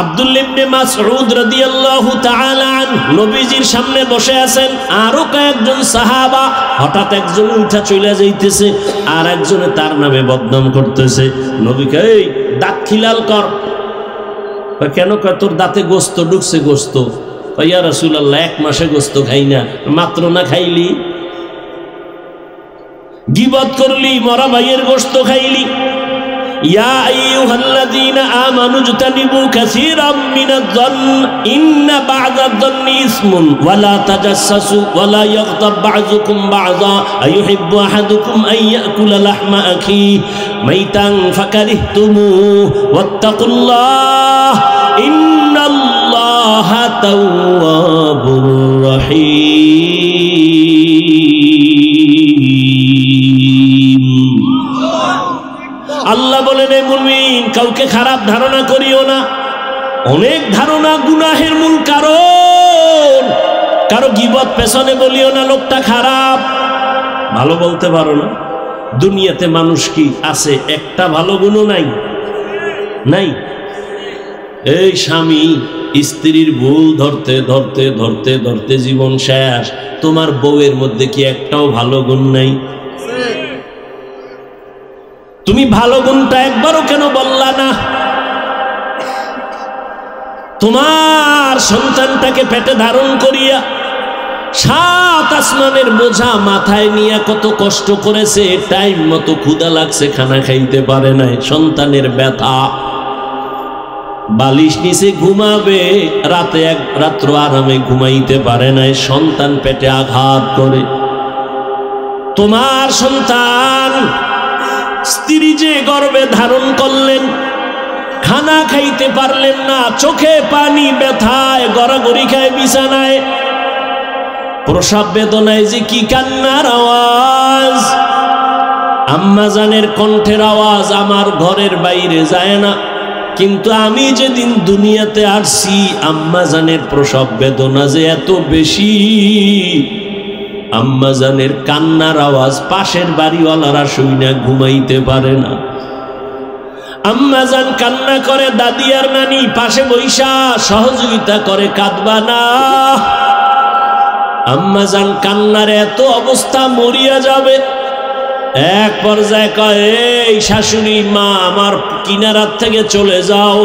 আব্দুল্লাহ ইবনে মাসউদ রাদিয়াল্লাহু তাআলা আনহু নবীজির সামনে বসে আছেন, আরো কয়েকজন সাহাবা। হঠাৎ একজন উঠা চলে যাইতেছে, আর একজনে তার নামে বদনাম করতেছে। নবীকে, এই দাঁত খিলাল কর। কেন? তোর দাঁতে গোস্ত ঢুকছে। গোস্ত? ইয়া রাসূলুল্লাহ, 1 মাসে গোস্ত খাই না। মাত্র না খাইলি? গীবত করলি, মরা ভাইয়ের গোস্ত খাইলি। ইয়া আইয়ুহাল্লাযীনা আমানু ইজতানিবু কাসীরাম মিনায-যন্ন ইন্না বা'দায-যন্নি ইসমুন ওয়া লা তাজাসসাসু ওয়া লা ইয়াগতাব বা'যুকুম বা'যা আইয়ুহিব্বু আহাদুকুম আন ইয়াকুলা লাহমা আখিহি মাইতান ফাকারিহতুমুহু ওয়াত্তাকুল্লাহ ইন্নাল্লাহা তাওয়াবুর রহিম। আল্লাহ বলেন, এ মুমিন, কাউকে খারাপ ধারণা করিও না। অনেক ধারণা গুনাহের মূল কারণ। কারো গীবত পেছনে বলিও না লোকটা খারাপ। ভালো বলতে পারো না? দুনিয়াতে মানুষ কি আছে একটা ভালো গুণও নাই? নাই। এই স্বামী স্ত্রীর ভুল ধরতে ধরতে ধরতে ধরতে জীবন শেষ। তোমার বউয়ের মধ্যে কি একটাও ভালো গুণ নাই? তুমি ভালো গুণটা একবারও কেন বললা না? তোমার সন্তানটাকে পেটে ধারণ করিয়া 7 আসমানের বোঝা মাথায় নিয়ে কত কষ্ট করেছে, টাইম মতো ক্ষুধা লাগছে, খানা খাইতে পারে নাই। সন্তানের ব্যথা, বালিশ নিচে ঘুমাবে, রাতে এক রাত্র আরামে ঘুমাইতে পারে নাই, সন্তান পেটে আঘাত করে। তোমার সন্তান স্ত্রী যে গর্ভে ধারণ করলেন, খানা খাইতে পারলেন না, চোখে পানি, ব্যথায় গড়াগড়ি খায় বিছানায়, প্রসব বেদনায় যে কি কান্নার আওয়াজ, আম্মা জানের কণ্ঠের আওয়াজ আমার ঘরের বাইরে যায় না। কিন্তু আমি যেদিন দুনিয়াতে আসছি, আম্মা জানের প্রসব বেদনা যে এত বেশি, আম্মা জানের কান্নার আওয়াজ পাশের বাড়িওয়ালারা শুনে ঘুমাইতে পারে না। আম্মাজান কান্না করে, দাদি আর নানি পাশে বৈশা সহযোগিতা করে, কাঁদবা না। আম্মাজান কান্নার এত অবস্থা, মরিয়া যাবে। এক পর্যায়ে কয়, এই শাশুড়ি মা, আমার কিনারার থেকে চলে যাও,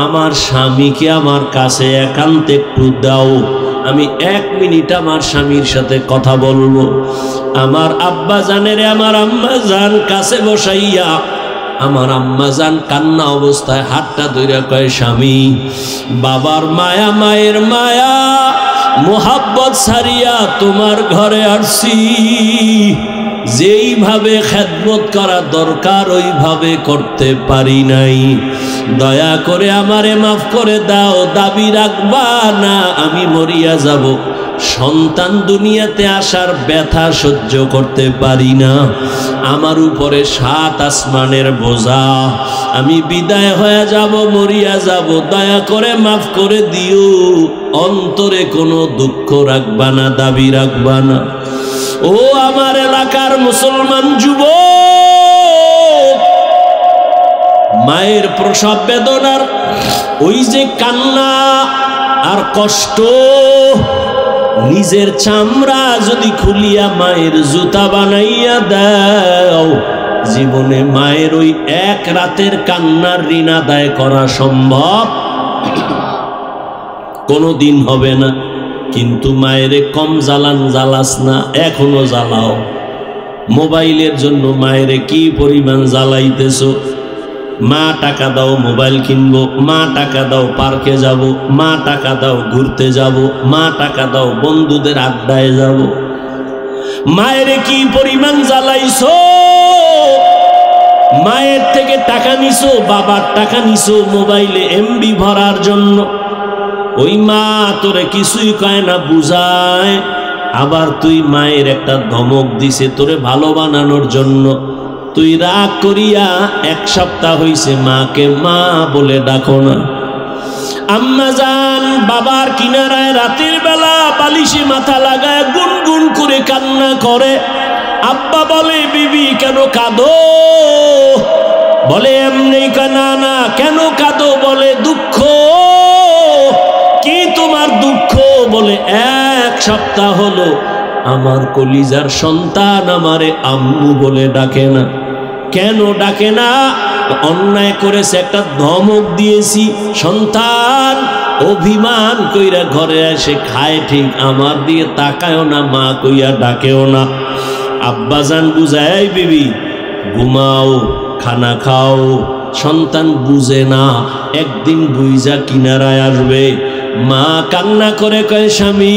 আমার স্বামীকে আমার কাছে একান্তে একটু দাও, আমি 1 মিনিট আমার স্বামীর সাথে কথা বলবো। আমার আব্বা জানের আমার আম্মা জান কাছে বসাইয়া, আমার আম্মা জান কান্না অবস্থায় হাতটা ধইরা কয়, স্বামী, বাবার মায়া, মায়ের মায়া, মোহাব্বত ছাড়িয়া তোমার ঘরে আসছি, যেইভাবে খেদমত করা দরকার ওইভাবে করতে পারি নাই, দয়া করে আমারে মাফ করে দাও, দাবি রাখবা না, আমি মরিয়া যাব। সন্তান দুনিয়াতে আসার ব্যথা সহ্য করতে পারি না, আমার উপরে 7 আসমানের বোঝা, আমি বিদায় হয়ে যাব, মরিয়া যাব, দয়া করে মাফ করে দিও, অন্তরে কোনো দুঃখ রাখবা না, দাবি রাখবা না। ও আমার এলাকার মুসলমান যুবক, মায়ের প্রসব বেদনার ওই যে কান্না আর কষ্ট, নিজের চামড়া যদি খুলিয়া মায়ের জুতা বানাইয়া দাও, জীবনে মায়ের ওই 1 রাতের কান্নার ঋণ আদায় করা সম্ভব কোনোদিন হবে না। কিন্তু মায়েরে কম জ্বালান জ্বালাস না, এখনো জ্বালাও। মোবাইলের জন্য মায়েরে কি পরিমাণ জ্বালাইতেছ। মা টাকা দাও মোবাইল কিনবো, মা টাকা দাও পার্কে যাব, মা টাকা দাও ঘুরতে যাব, মা টাকা দাও বন্ধুদের আড্ডায় যাব। মায়েরে কি পরিমাণ জ্বালাইছো। মায়ের থেকে টাকা নিছো, বাবার টাকা নিছো মোবাইলে এমবি ভরার জন্য। ওই মা তোরে কিছুই কয় না, বুঝায়, আবার তুই মায়ের একটা ধমক দিছে তোরে ভালো বানানোর জন্য। তুই রাগ করিয়া 1 সপ্তাহ হইছে মাকে মা বলে ডাকো না। আম্মা জান বাবার কিনারায় রাতের বেলা বালিশে মাথা লাগায় গুনগুন করে কান্না করে। আব্বা বলে, বিবি কেন কাঁদো? বলে এমনি। না না, কেন কাঁদো? বলে দুঃখ। কি তোমার দুঃখ? বলে 1 সপ্তাহ হলো আমার কলিজার সন্তান আমারে আম্মু বলে ডাকে না। কেন ডাকে না? অন্যায় করেছে, একটা ধমক দিয়েছি। সন্তান অভিমান কইরা ঘরে এসে খায় ঠিক, আমার দিয়ে তাকায়ও না, মা কইয়া ডাকেও না। আব্বাজান বুঝায়, বিবি ঘুমাও, খানা খাও। সন্তান বুঝে না, একদিন বুইজা কিনারায় আসবে। মা কান্না করে কয়, স্বামী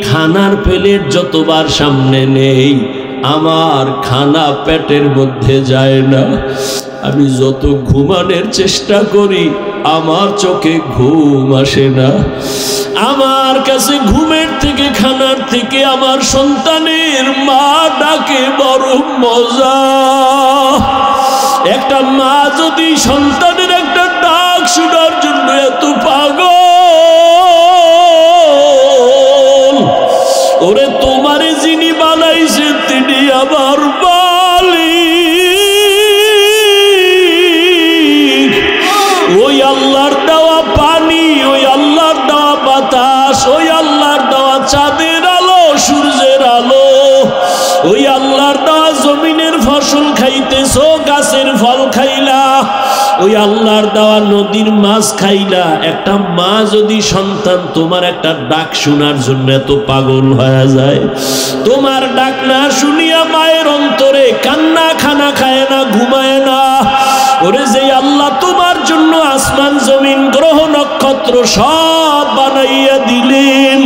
খানার প্লেট যতবার সামনে নেই আমার খানা পেটের মধ্যে যায় না। আমি যত ঘুমানোর চেষ্টা করি আমার চোখে ঘুম আসে না। আমার কাছে ঘুমের থেকে খানার থেকে আমার সন্তানের মা ডাকে বড় মজা। একটা মা যদি সন্তানের একটা ডাক শোনার জন্য এত পাগল, ওরে তোমারে যিনি বানাইছেন তিনি আমার মালিক। ওই আল্লাহর দেওয়া পানি, ওই আল্লাহর দেওয়া বাতাস, ওই আল্লাহর দেওয়া চাঁদের আলো, সূর্যের আলো, ওই আল্লাহর দেওয়া জমিনের ফসল খাইতেছো, গাছের ফল খাইলা, ওই আল্লাহর দেওয়া নদীর মাছ খাইলা। একটা মা যদি সন্তান তোমার একটা ডাক শোনার জন্য এত পাগল হয়ে যায়, তোমার ডাক না শুনিয়া মায়ের অন্তরে কান্না, খানা খায় না, ঘুমায় না। ওরে যে আল্লাহ তোমার জন্য আসমান জমিন গ্রহ নক্ষত্র সব বানাইয়া দিলেন,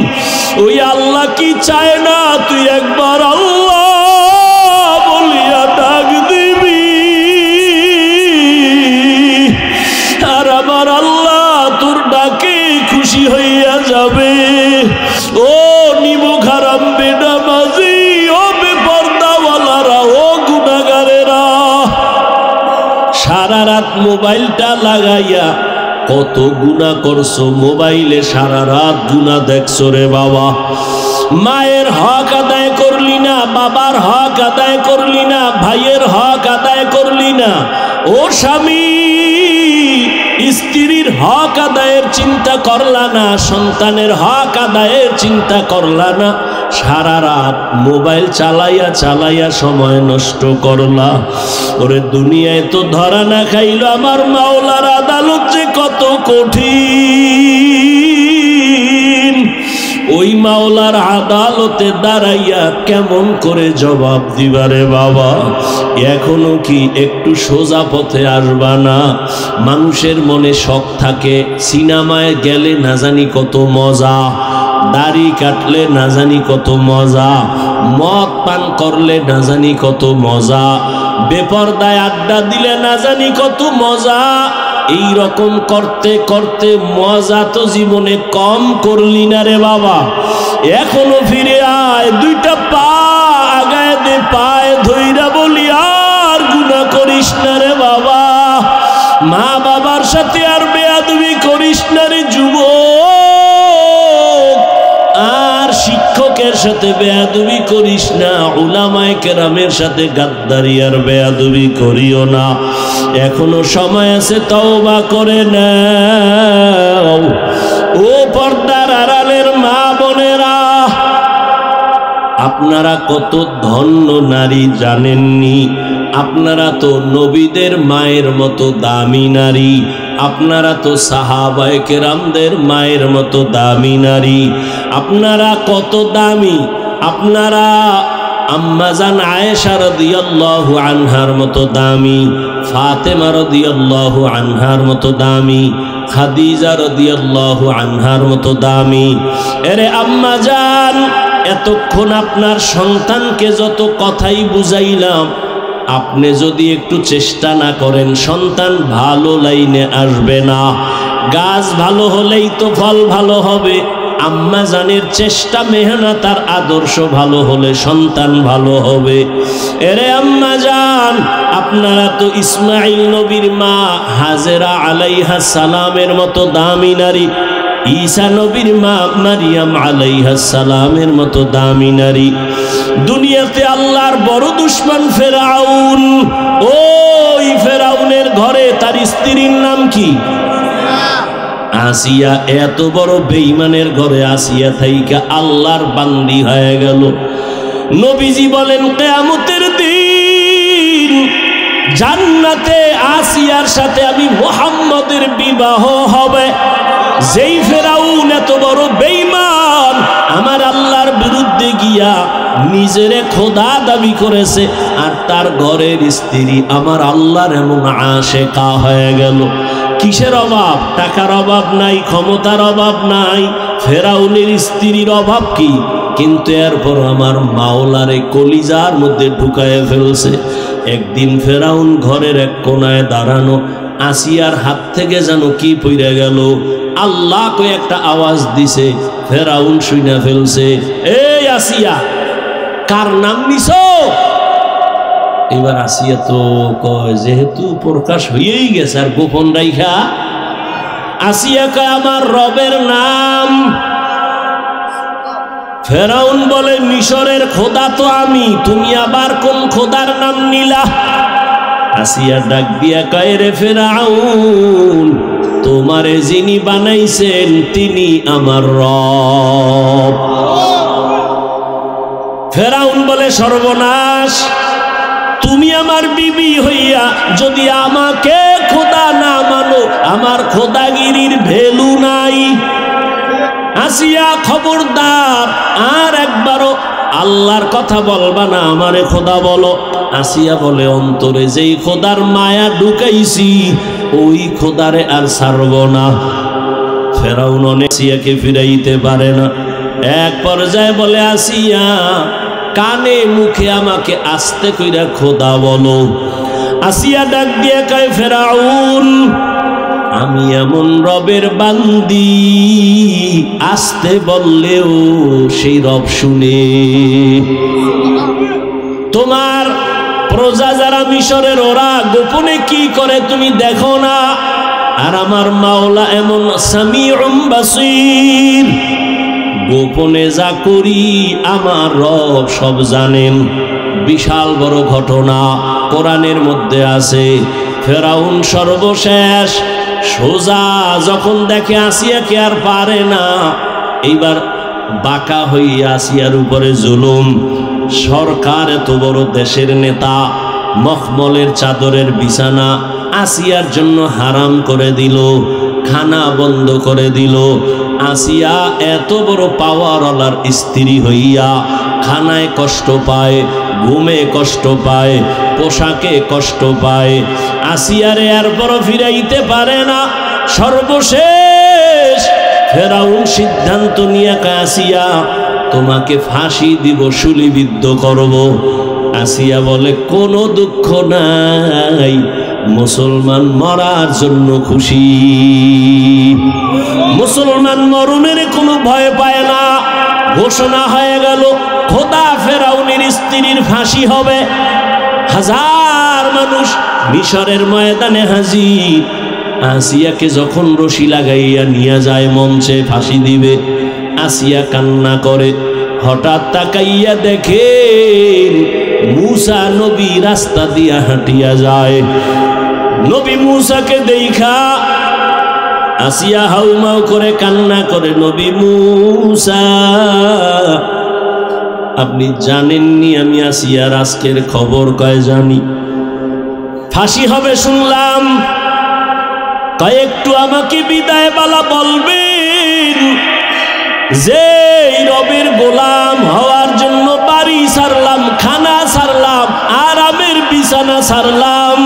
ওই আল্লাহ কি চায় না তুই একবার আল্লাহ বলিয়া ডাক দিবি? আর আমার আল্লাহ তোর ডাকে খুশি হইয়া যাবে। ও নিমুখারাম বেনামাজি, ও বেপরদাওয়ালারা, ও গুনাহগারেরা, সারা রাত মোবাইলটা লাগাইয়া কত গুনাহ করছো। মোবাইলে সারা রাত গুনাহ দেখছো রে বাবা। মায়ের হক আদায় করলি না, বাবার হক আদায় করলি না, ভাইয়ের হক আদায় করলি না, ও স্বামী, স্ত্রীর হক আদায়ের চিন্তা করলা না, সন্তানের হক আদায়ের চিন্তা করলা না, সারা রাত মোবাইল চালাইয়া চালাইয়া সময় নষ্ট করলা। ওরে দুনিয়ায় তো ধরা না খাইল, আমার মাওলার আদালত যে কত কঠিন। ওই মাওলার আদালতে দাঁড়াইয়া কেমন করে জবাব দিবারে বাবা? এখনো কি একটু সোজা পথে আসবা না? মানুষের মনে শখ থাকে, সিনেমায় গেলে না জানি কত মজা, দাড়ি কাটলে না জানি কত মজা, মদ পান করলে না জানি কত মজা, বেপরদায় আড্ডা দিলে না জানি কত মজা। এই রকম করতে করতে মজা তো জীবনে কম করলি না রে বাবা। এখনো ফিরে আয়, দুইটা পা আগায় দে, পায়ে ধইরা বলি আর গুনাহ করিস না রে বাবা। মা বাবার সাথে আর বেয়াদবি করিস না রে যুবক, আর শিক্ষকের সাথে বেয়াদবি করিস না, উলামায়ে কেরামের সাথে গাদ্দারি আর বেয়াদবি করিও না। এখনো সময় আছে, তওবা করে নাও। ও পর্দার আড়ালের মা বোনেরা, আপনারা কত ধন্য নারী জানেননি? আপনারা তো নবীদের মায়ের মতো দামি নারী, আপনারা তো সাহাবায়ে কেরামদের মায়ের মতো দামি নারী। আপনারা কত দামি! আপনারা আম্মাজান আয়েশা রাদিয়াল্লাহু আনহার মতো দামি, ফাতেমা রাদিয়াল্লাহু আনহার মতো দামি, খাদিজা রাদিয়াল্লাহু আনহার মতো দামি। এরে আম্মাজান, এতক্ষণ আপনার সন্তানকে যত কথাই বুঝাইলাম, আপনি যদি একটু চেষ্টা না করেন, সন্তান ভালো লাইনে আসবে না। গাছ ভালো হলেই তো ফল ভালো হবে। আম্মা জানের চেষ্টা, মেহনত আর আদর্শ ভালো হলে সন্তান ভালো হবে। এরে আম্মা জান, আপনারা তো ইসমাইল নবীর মা হাজেরা আলাইহাস সালামের মতো দামি নারী, ঈসা নবীর মা মারিয়াম আলাইহাস সালামের মতো দামি নারী। দুনিয়াতে আল্লাহর বড় দুশমন ফেরাউন, ওই ফেরাউনের ঘরে তার স্ত্রীর নাম কি? আসিয়া। এত বড় বেঈমানের ঘরে আসিয়া থাইকা আল্লাহর বান্দি হয়ে গেল। নবীজি বলেন, কিয়ামতের দিন জান্নাতে আসিয়ার সাথে আমি মুহাম্মদের বিবাহ হবে। যেই ফেরাউন এত বড় বেঈমান, আমার আল্লাহর বিরুদ্ধে গিয়া নিজেরে খোদা দাবি করেছে, আর তার ঘরের স্ত্রী আমার আল্লাহর এমন আশেকা হয়ে গেল। কিসের অভাব? টাকার অভাব নাই, ক্ষমতার অভাব নাই, ফেরাউনের স্ত্রীর অভাব কি? কিন্তু এরপর আমার মাওলারে কলিজার মধ্যে ঢুকায় ফেলছে। একদিন ফেরাউন ঘরের এক কোনায় দাঁড়ানো, আসিয়ার হাত থেকে যেন কি পড়ে গেল। আল্লাহ কই একটা আওয়াজ দিছে, ফেরাউন শুইনা ফেলছে, এই আসিয়া, কার নাম নিছো? এবার আসিয়া তো কয়, যেহেতু প্রকাশ হয়েই গেছে আর গোপন রাইখা, আসিয়া কয় আমার রবের নাম। ফেরাউন বলে, মিশরের খোদা তো আমি, তুমি আবার কোন খোদার নাম নিলা? আসিয়া ডাক দিয়া কয়, রে ফেরাউন, তোমারে যিনি বানাইছেন তিনি আমার রব। ফেরাউন বলে, সর্বনাশ, তুমি আমার বিবি হইয়া যদি আমাকে খোদা না মানো, আমার খোদাগিরির ভ্যালু নাই। আসিয়া, খবরদার, আর একবারও আল্লাহর কথা বলবা না, আমারে খোদা বলো। আসিয়া বলে, অন্তরে যেই খোদার মায়া ঢুকাইছি ওই খোদারে আর ছাড়ব না। ফেরাউন আসিয়াকে ফিরাইতে পারে না। এক পর্যায়ে বলে, আসিয়া, কানে মুখে আমাকে আস্তে কইরা খোদা বলো। আসিয়া ডাক দিয়ে কয়, ফেরাউন, আমি এমন রবের বান্দি, আস্তে বললেও সেই রব শুনে। তোমার প্রজা যারা মিশরের, ওরা গোপনে কি করে তুমি দেখো না? আর আমার মাওলা এমন সামিউম বাসীর, গোপনে যা করি আমার রব সব জানেন। বিশাল বড় ঘটনা কোরআনের মধ্যে আছে। ফেরাউন সর্বশেষ সোজা যখন দেখে আসিয়াকে আর পারে না, এইবার বাঁকা হইয়া আসিয়ার উপরে জুলুম। সরকার এত বড় দেশের নেতা, মখমলের চাদরের বিছানা আসিয়ার জন্য হারাম করে দিল, খানা বন্ধ করে দিল। আসিয়া এত বড় পাওয়ারওয়ালার স্ত্রী হইয়া খানায় কষ্ট পায়, ঘুমে কষ্ট পায়, পোশাকে কষ্ট পায়। আসিয়ারে আর বড় ফিরাইতে পারে না। সর্বশেষ ফেরাউন সিদ্ধান্ত নিয়ে আসিয়া তোমাকে ফাঁসি দিব, শুলিবিদ্ধ করব। আসিয়া বলে কোনো দুঃখ নাই, মুসলমান মরার জন্য খুশি। মুসলমান মরণের কোনো ভয় পায় না। ঘোষণা হয়ে গেল খোদা ফেরাউনের স্ত্রীর ফাঁসি হবে। হাজার মানুষ মিশরের ময়দানে হাজির। আসিয়াকে যখন রশি লাগাইয়া নিয়ে যায় মঞ্চে ফাঁসি দিবে, আসিয়া কান্না করে। হঠাৎ তাকাইয়া দেখে মূসা নবী রাস্তা দিয়া হাঁটিয়া যায়। নবী মূসাকে দেখা আসিয়া হাউমাউ করে কান্না করে, নবী মূসা আপনি জানেননি আমি আসিয়ার আজকের খবর? কয় জানি। ফাঁসি হবে শুনলাম, একটু আমাকে বিদায় বালা বলবেন। যে রবের গোলাম হওয়ার জন্য বাড়ি ছাড়লাম, খানা ছাড়লাম, আরামের বিছানা ছাড়লাম,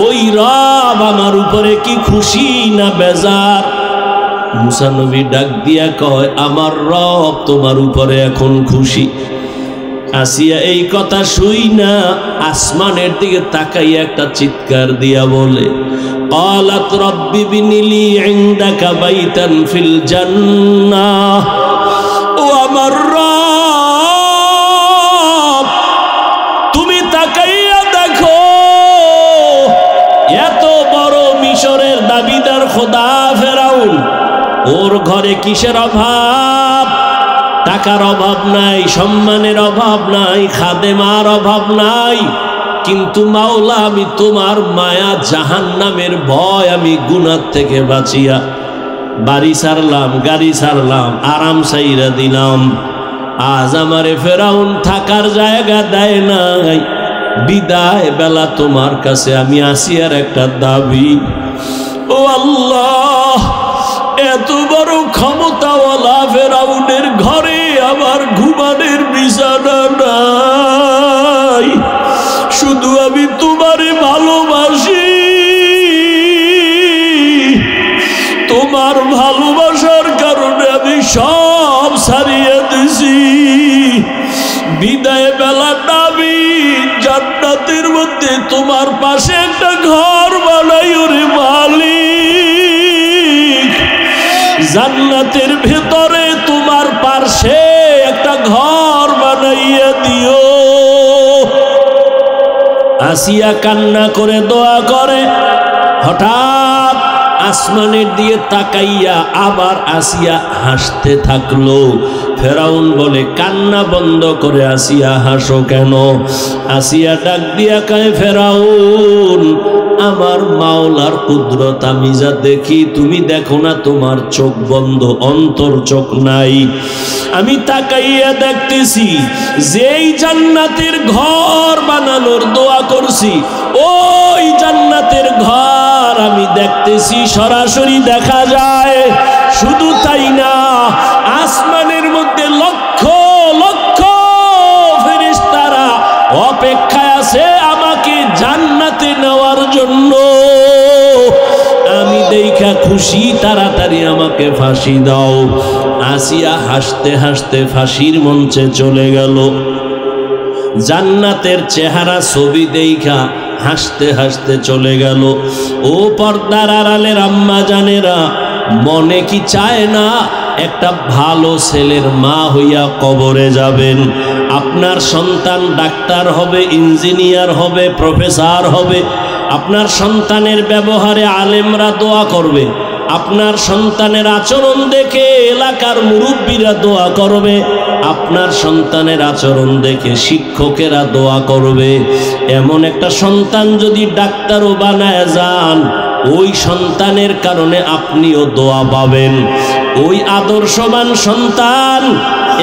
ওই রব আমার উপরে কি খুশি না বেজার? মুসা নবী ডাক দিয়া কয় আমার রব তোমার উপরে এখন খুশি। আসিয়া এই কথা শুই না আসমানের দিকে তাকাইয়া একটা চিৎকার দিয়া বলে, قالت رب ابن لي عندك بيتا في الجنة। ও আমার রব তুমি তাকাইয়া দেখো, এত বড় মিশরের দাবিদার খোদা ফেরাউন, ওর ঘরে কিসের অভাব? টাকার অভাব নাই, সম্মানের অভাব নাই, খাদেমার অভাব নাই। কিন্তু মাওলা আমি তোমার মায়া জাহান্নামের ভয় আমি গুনাহ থেকে বাঁচিয়া বাড়ি ছাড়লাম, গাড়ি ছাড়লাম, আরাম ছাইরা দিলাম। আজ আমারে ফেরাউন থাকার জায়গা দেয় নাই। বিদায় বেলা তোমার কাছে আমি আসিয়ার একটা দাবি। ও আল্লাহ, এত বড় ক্ষমতাওয়ালা ফেরাউনের ঘরে আমার ঘুমানের বিছানা নাই। শুধু আমি তোমারে ভালোবাসি, তোমার ভালোবাসার কারণে আমি সব ছাড়িয়ে দিছি। বিদায় বেলা দাবি জান্নাতের মধ্যে তোমার পাশে একটা ঘর বানাই ওরে মালিক। জান্নাতের ভেতরে তোমার পাশে একটা ঘর বানাইয়া দিও। আসিয়া কান্না করে দোয়া করে। হঠাৎ আসমানের দিকে তাকাইয়া আবার আসিয়া হাসতে থাকলো। ফেরাউন বলে কান্না বন্ধ করে আসিয়া হাসো কেন? আসিয়া ডাক দিয়া কয়, ফেরাউন আমার মাওলার কুদরত আমি যা দেখি তুমি দেখো না, তোমার চোখ বন্ধ, অন্তর চোখ নাই। আমি তাকাইয়া দেখতেছি যেই জান্নাতের ঘর বানানোর দোয়া করছি ওই জান্নাতের ঘর আমি দেখতেছি, সরাসরি দেখা যায়। শুধু তাই না, আসমানের মধ্যে লক্ষ লক্ষ ফেরেশতারা অপেক্ষায় আছে আমাকে জান্নাতে নেওয়ার জন্য। আমি দেখা খুশি, তাড়াতাড়ি আমাকে ফাঁসি দাও। আসিয়া হাসতে হাসতে ফাঁসির মঞ্চে চলে গেল। জান্নাতের চেহারা ছবি দেখা হাসতে হাসতে চলে গেল। ও পর্দার আড়ালের আম্মা জানেরা, মনে কি চায় না একটা ভালো ছেলের মা হইয়া কবরে যাবেন? আপনার সন্তান ডাক্তার হবে, ইঞ্জিনিয়ার হবে, প্রফেসর হবে। আপনার সন্তানের ব্যবহারে আলেমরা দোয়া করবে, আপনার সন্তানের আচরণ দেখে এলাকার মুরব্বীরা দোয়া করবে, আপনার সন্তানের আচরণ দেখে শিক্ষকেরা দোয়া করবে। এমন একটা সন্তান যদি ডাক্তারও বানায় যান, ওই সন্তানের কারণে আপনিও দোয়া পাবেন। ওই আদর্শবান সন্তান,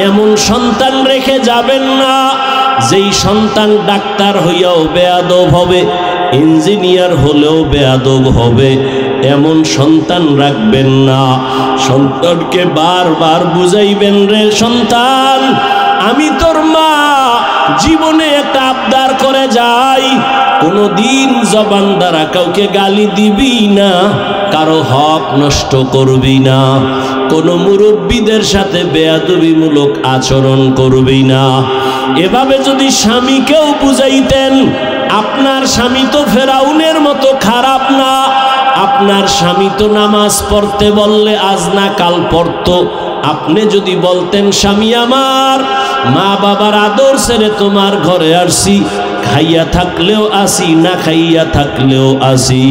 এমন সন্তান রেখে যাবেন না যেই সন্তান ডাক্তার হইয়াও বেয়াদব হবে, ইঞ্জিনিয়ার হলেও বেয়াদব হবে। এমন সন্তান রাখবেন না। সন্তানকে বারবার বুঝাইবেন, রে সন্তান, আমি তোর মা, জীবনে একটা আবদার করে যাই, কোনোদিন জবান দ্বারা কাউকে গালি দিবি না, কারো হক নষ্ট করবি না, কোনো মুরব্বীদের সাথে বেয়াদবিমূলক আচরণ করবি না। এভাবে যদি স্বামীকেও বুঝাইতেন, আপনার স্বামী তো ফেরাউনের মতো খারাপ না, আপনার স্বামী তো নামাজ পড়তে বললে আজ না কাল পড়তো। আপনি যদি বলতেন, স্বামী আমার, মা বাবার আদর ছেড়ে তোমার ঘরে আসছি, খাইয়া থাকলেও আসি, না খাইয়া থাকলেও আসি,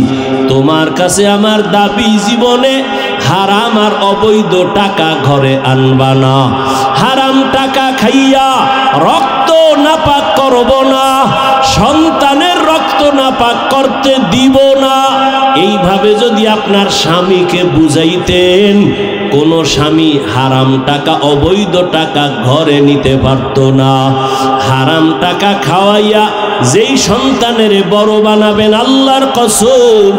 তোমার কাছে আমার দাবি, জীবনে হারাম আর অবৈধ টাকা ঘরে আনবা না, হারাম টাকা খাইয়া রক্ত নাপাক করব না, সন্তানের রক্ত নাপাক করতে দিব না। এইভাবে যদি আপনার স্বামীকে বুঝাইতেন, কোন স্বামী হারাম টাকা, অবৈধ টাকা ঘরে নিতে পারত না। হারাম টাকা খাওয়াইয়া যেই সন্তানের বড় বানাবেন, আল্লাহর কসম,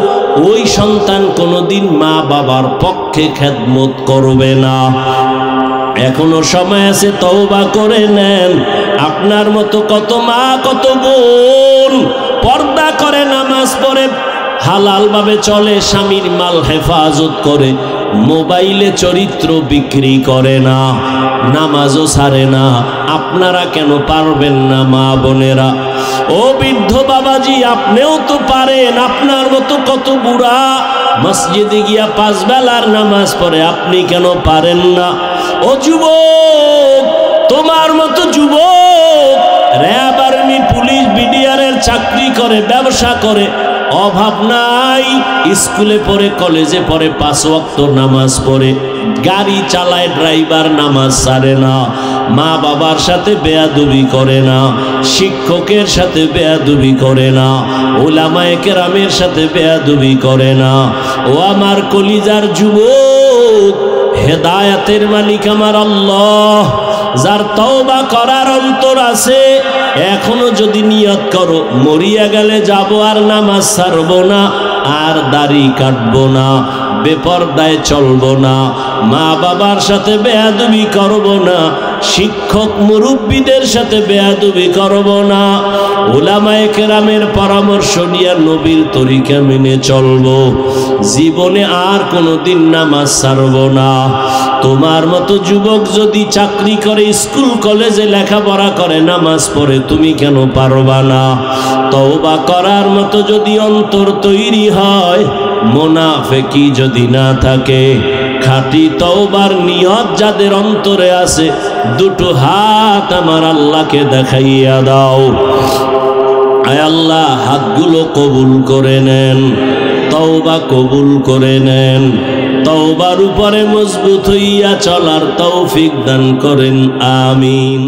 ওই সন্তান কোনোদিন মা বাবার পক্ষে খেদমত করবে না। এখনো সময় আছে, তওবা করে নেন। আপনার মতো কত মা, কত বোন পর্দা করে, নামাজ পড়ে, হালাল ভাবে চলে, স্বামীর মাল হেফাজত করে, মোবাইলে চরিত্র বিক্রি করে না, নামাজও ছাড়ে না। আপনারা কেন পারবেন না মা বোনেরা? ও বৃদ্ধ বাবাজি, আপনিও তো পারেন। আপনার মতো কত বুড়া মসজিদে গিয়া 5 বেলার নামাজ পড়ে, আপনি কেন পারেন না? ও যুবক, তোমার মতো যুবক র্যাব, আর্মি, পুলিশ, বিডিআরের চাকরি করে, ব্যবসা করে, অভাব নাই, স্কুলে পড়ে, কলেজে পড়ে, 5 ওয়াক্ত নামাজ পড়ে, গাড়ি চালায়, ড্রাইভার, নামাজ ছাড়ে না, মা বাবার সাথে বেয়াদবি করে না, শিক্ষকের সাথে বেয়াদবি করে না, উলামায়ে কেরামের সাথে বেয়াদবি করে না। ও আমার কলিজার যুবক, হেদায়েতের মালিক আমার আল্লাহ, যার তওবা করার অন্তর আছে, এখনো যদি নিয়ত করো, মরিয়া গেলে যাব আর নামাজ ছাড়বো না, আর দাড়ি কাটবো না, বেপরদায় চলবো না, মা বাবার সাথে বেয়াদবি করবো না, শিক্ষক মুরব্বীদের সাথে বেয়াদবি করবো না, উলামায়ে কেরামের পরামর্শ নিয়ে নবীর তরিকা মেনে চলবো, জীবনে আর কোনোদিন নামাজ ছাড়বো না। তোমার মতো যুবক যদি চাকরি করে, স্কুল কলেজে লেখাপড়া করে, নামাজ পড়ে, তুমি কেন পারবা না? তওবা করার মতো যদি অন্তর তৈরি হয়, মুনাফিকি যদি না থাকে, খাঁটি তওবার নিয়ত যাদের অন্তরে আছে, দুটো হাত আমার আল্লাহকে দেখাইয়া দাও। আয় আল্লাহ, হাতগুলো কবুল করে নেন, তওবা কবুল করে নেন, তওবার উপরে মজবুত হইয়া চলার তৌফিক দান করেন, আমিন।